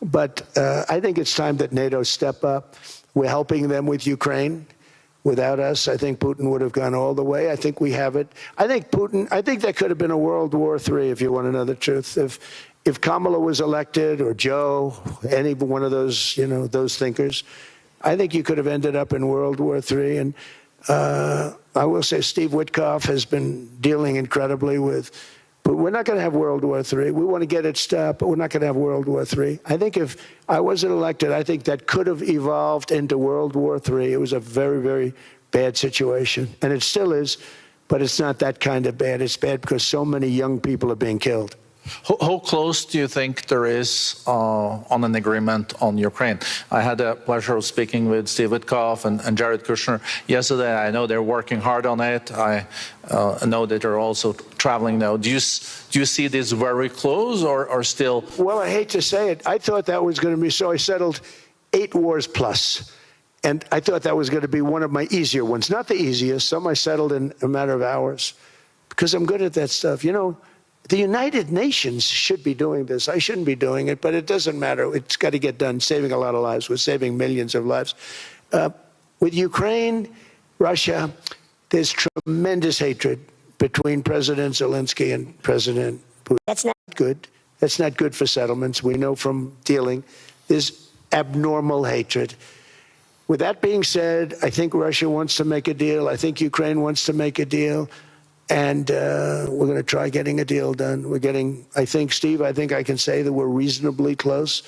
But I think it's time that NATO step up. We're helping them with Ukraine. Without us, I think Putin would have gone all the way. I think we have it. I think that could have been a World War III, if you want to know the truth. If Kamala was elected, or Joe, any one of those, you know, those thinkers, I think you could have ended up in World War III. And I will say Steve Witkoff has been dealing incredibly with, but we're not going to have World War III. We want to get it stopped, but we're not going to have World War III. I think if I wasn't elected, I think that could have evolved into World War III. It was a very, very bad situation, and it still is, but it's not that kind of bad. It's bad because so many young people are being killed. How close do you think there is on an agreement on Ukraine? I had the pleasure of speaking with Steve Witkoff and Jared Kushner yesterday. I know they're working hard on it. I know that they're also traveling now. Do you see this very close or still? Well, I hate to say it. I thought that was going to be so. I settled 8 wars plus. And I thought that was going to be one of my easier ones. Not the easiest. Some I settled in a matter of hours because I'm good at that stuff. You know, the United Nations should be doing this. I shouldn't be doing it, but it doesn't matter. It's got to get done, saving a lot of lives. We're saving millions of lives. With Ukraine, Russia, there's tremendous hatred between President Zelensky and President Putin. That's not good. That's not good for settlements. We know from dealing. There's abnormal hatred. With that being said, I think Russia wants to make a deal. I think Ukraine wants to make a deal. And we're going to try getting a deal done. We're getting, I think, Steve, I think I can say that we're reasonably close.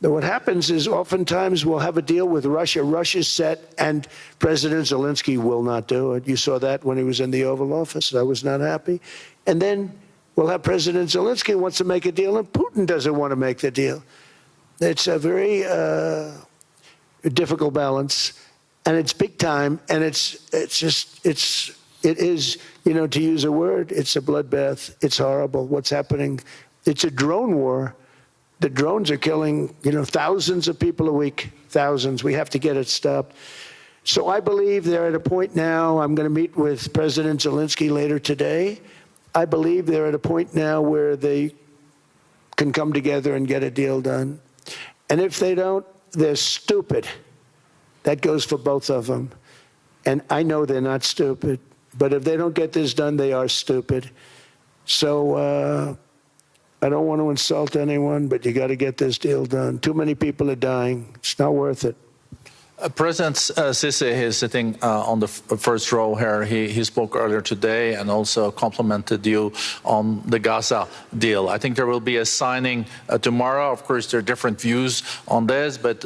But what happens is oftentimes we'll have a deal with Russia. Russia's set, and President Zelensky will not do it. You saw that when he was in the Oval Office. I was not happy. And then we'll have President Zelensky wants to make a deal, and Putin doesn't want to make the deal. It's a very difficult balance, and it's big time, and it is, you know, to use a word, it's a bloodbath. It's horrible what's happening. It's a drone war. The drones are killing, you know, thousands of people a week, thousands. We have to get it stopped. So I believe they're at a point now, I'm going to meet with President Zelensky later today. I believe they're at a point now where they can come together and get a deal done. And if they don't, they're stupid. That goes for both of them. And I know they're not stupid. But if they don't get this done, they are stupid. So I don't want to insult anyone, but you got to get this deal done. Too many people are dying. It's not worth it. President Sisi is sitting on the first row here. He spoke earlier today and also complimented you on the Gaza deal. I think there will be a signing tomorrow. Of course, there are different views on this, but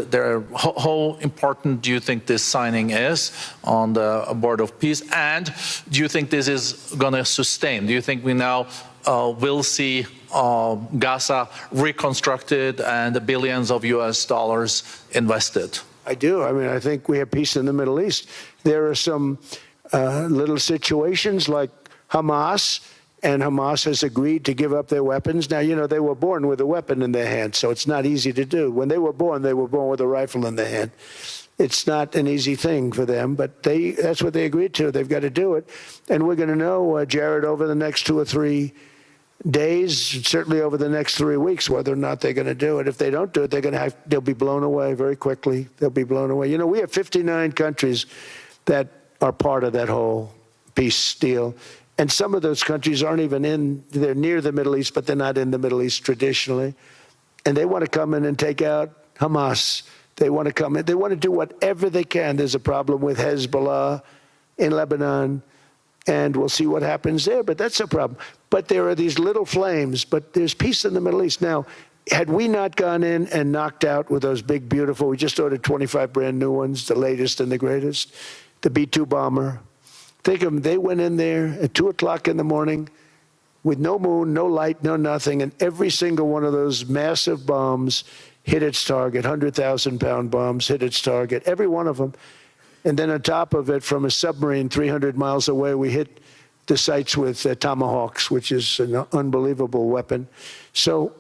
how important do you think this signing is on the Board of Peace? And do you think this is going to sustain? Do you think we now will see Gaza reconstructed and the billions of US dollars invested? I do. I mean, I think we have peace in the Middle East. There are some little situations like Hamas, and Hamas has agreed to give up their weapons. Now, you know, they were born with a weapon in their hand, so it's not easy to do. When they were born with a rifle in their hand. It's not an easy thing for them, but that's what they agreed to. They've got to do it. And we're going to know, Jared, over the next 2 or 3 days, certainly over the next 3 weeks, whether or not they're going to do it. If they don't do it, they'll be blown away very quickly. They'll be blown away. You know, we have 59 countries that are part of that whole peace deal. And some of those countries aren't even they're near the Middle East, but they're not in the Middle East traditionally. And they want to come in and take out Hamas. They want to come in. They want to do whatever they can. There's a problem with Hezbollah in Lebanon. And we'll see what happens there, but that's a problem. But there are these little flames, but there's peace in the Middle East. Now, had we not gone in and knocked out with those big, beautiful, we just ordered 25 brand new ones, the latest and the greatest, the B-2 bomber. Think of them, they went in there at 2 o'clock in the morning with no moon, no light, no nothing, and every single one of those massive bombs hit its target, 100,000-pound bombs hit its target, every one of them. And then on top of it, from a submarine 300 miles away, we hit the sites with Tomahawks, which is an unbelievable weapon. So,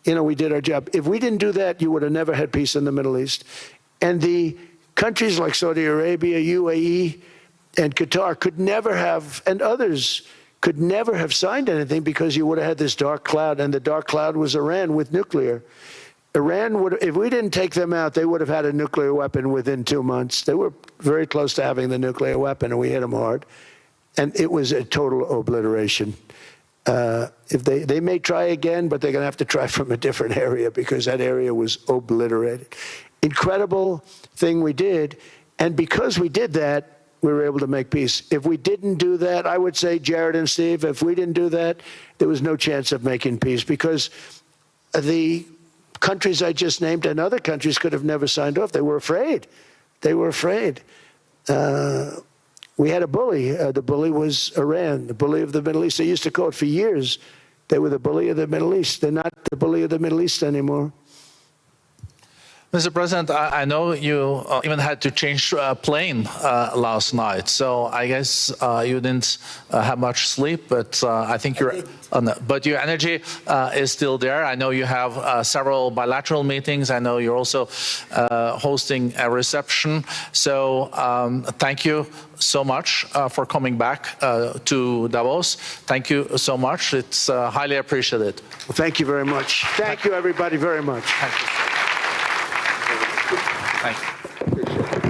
we did our job. If we didn't do that, you would have never had peace in the Middle East. And the countries like Saudi Arabia, UAE, and Qatar could never have, and others could never have signed anything because you would have had this dark cloud, and the dark cloud was Iran with nuclear. Iran would, if we didn't take them out, they would have had a nuclear weapon within 2 months. They were very close to having the nuclear weapon, and we hit them hard. And it was a total obliteration. If they may try again, but they're going to have to try from a different area because that area was obliterated. Incredible thing we did. And because we did that, we were able to make peace. If we didn't do that, I would say, Jared and Steve, if we didn't do that, there was no chance of making peace because the countries I just named and other countries could have never signed off. They were afraid. They were afraid. We had a bully. The bully was Iran, the bully of the Middle East. They used to call it for years. They were the bully of the Middle East. They're not the bully of the Middle East anymore. Mr. President, I know you even had to change plane last night, so I guess you didn't have much sleep, but I think but your energy is still there. I know you have several bilateral meetings. I know you're also hosting a reception. So thank you so much for coming back to Davos. Thank you so much. It's highly appreciated. Well, thank you very much. Thank you, everybody, very much. Thank you. Thank you.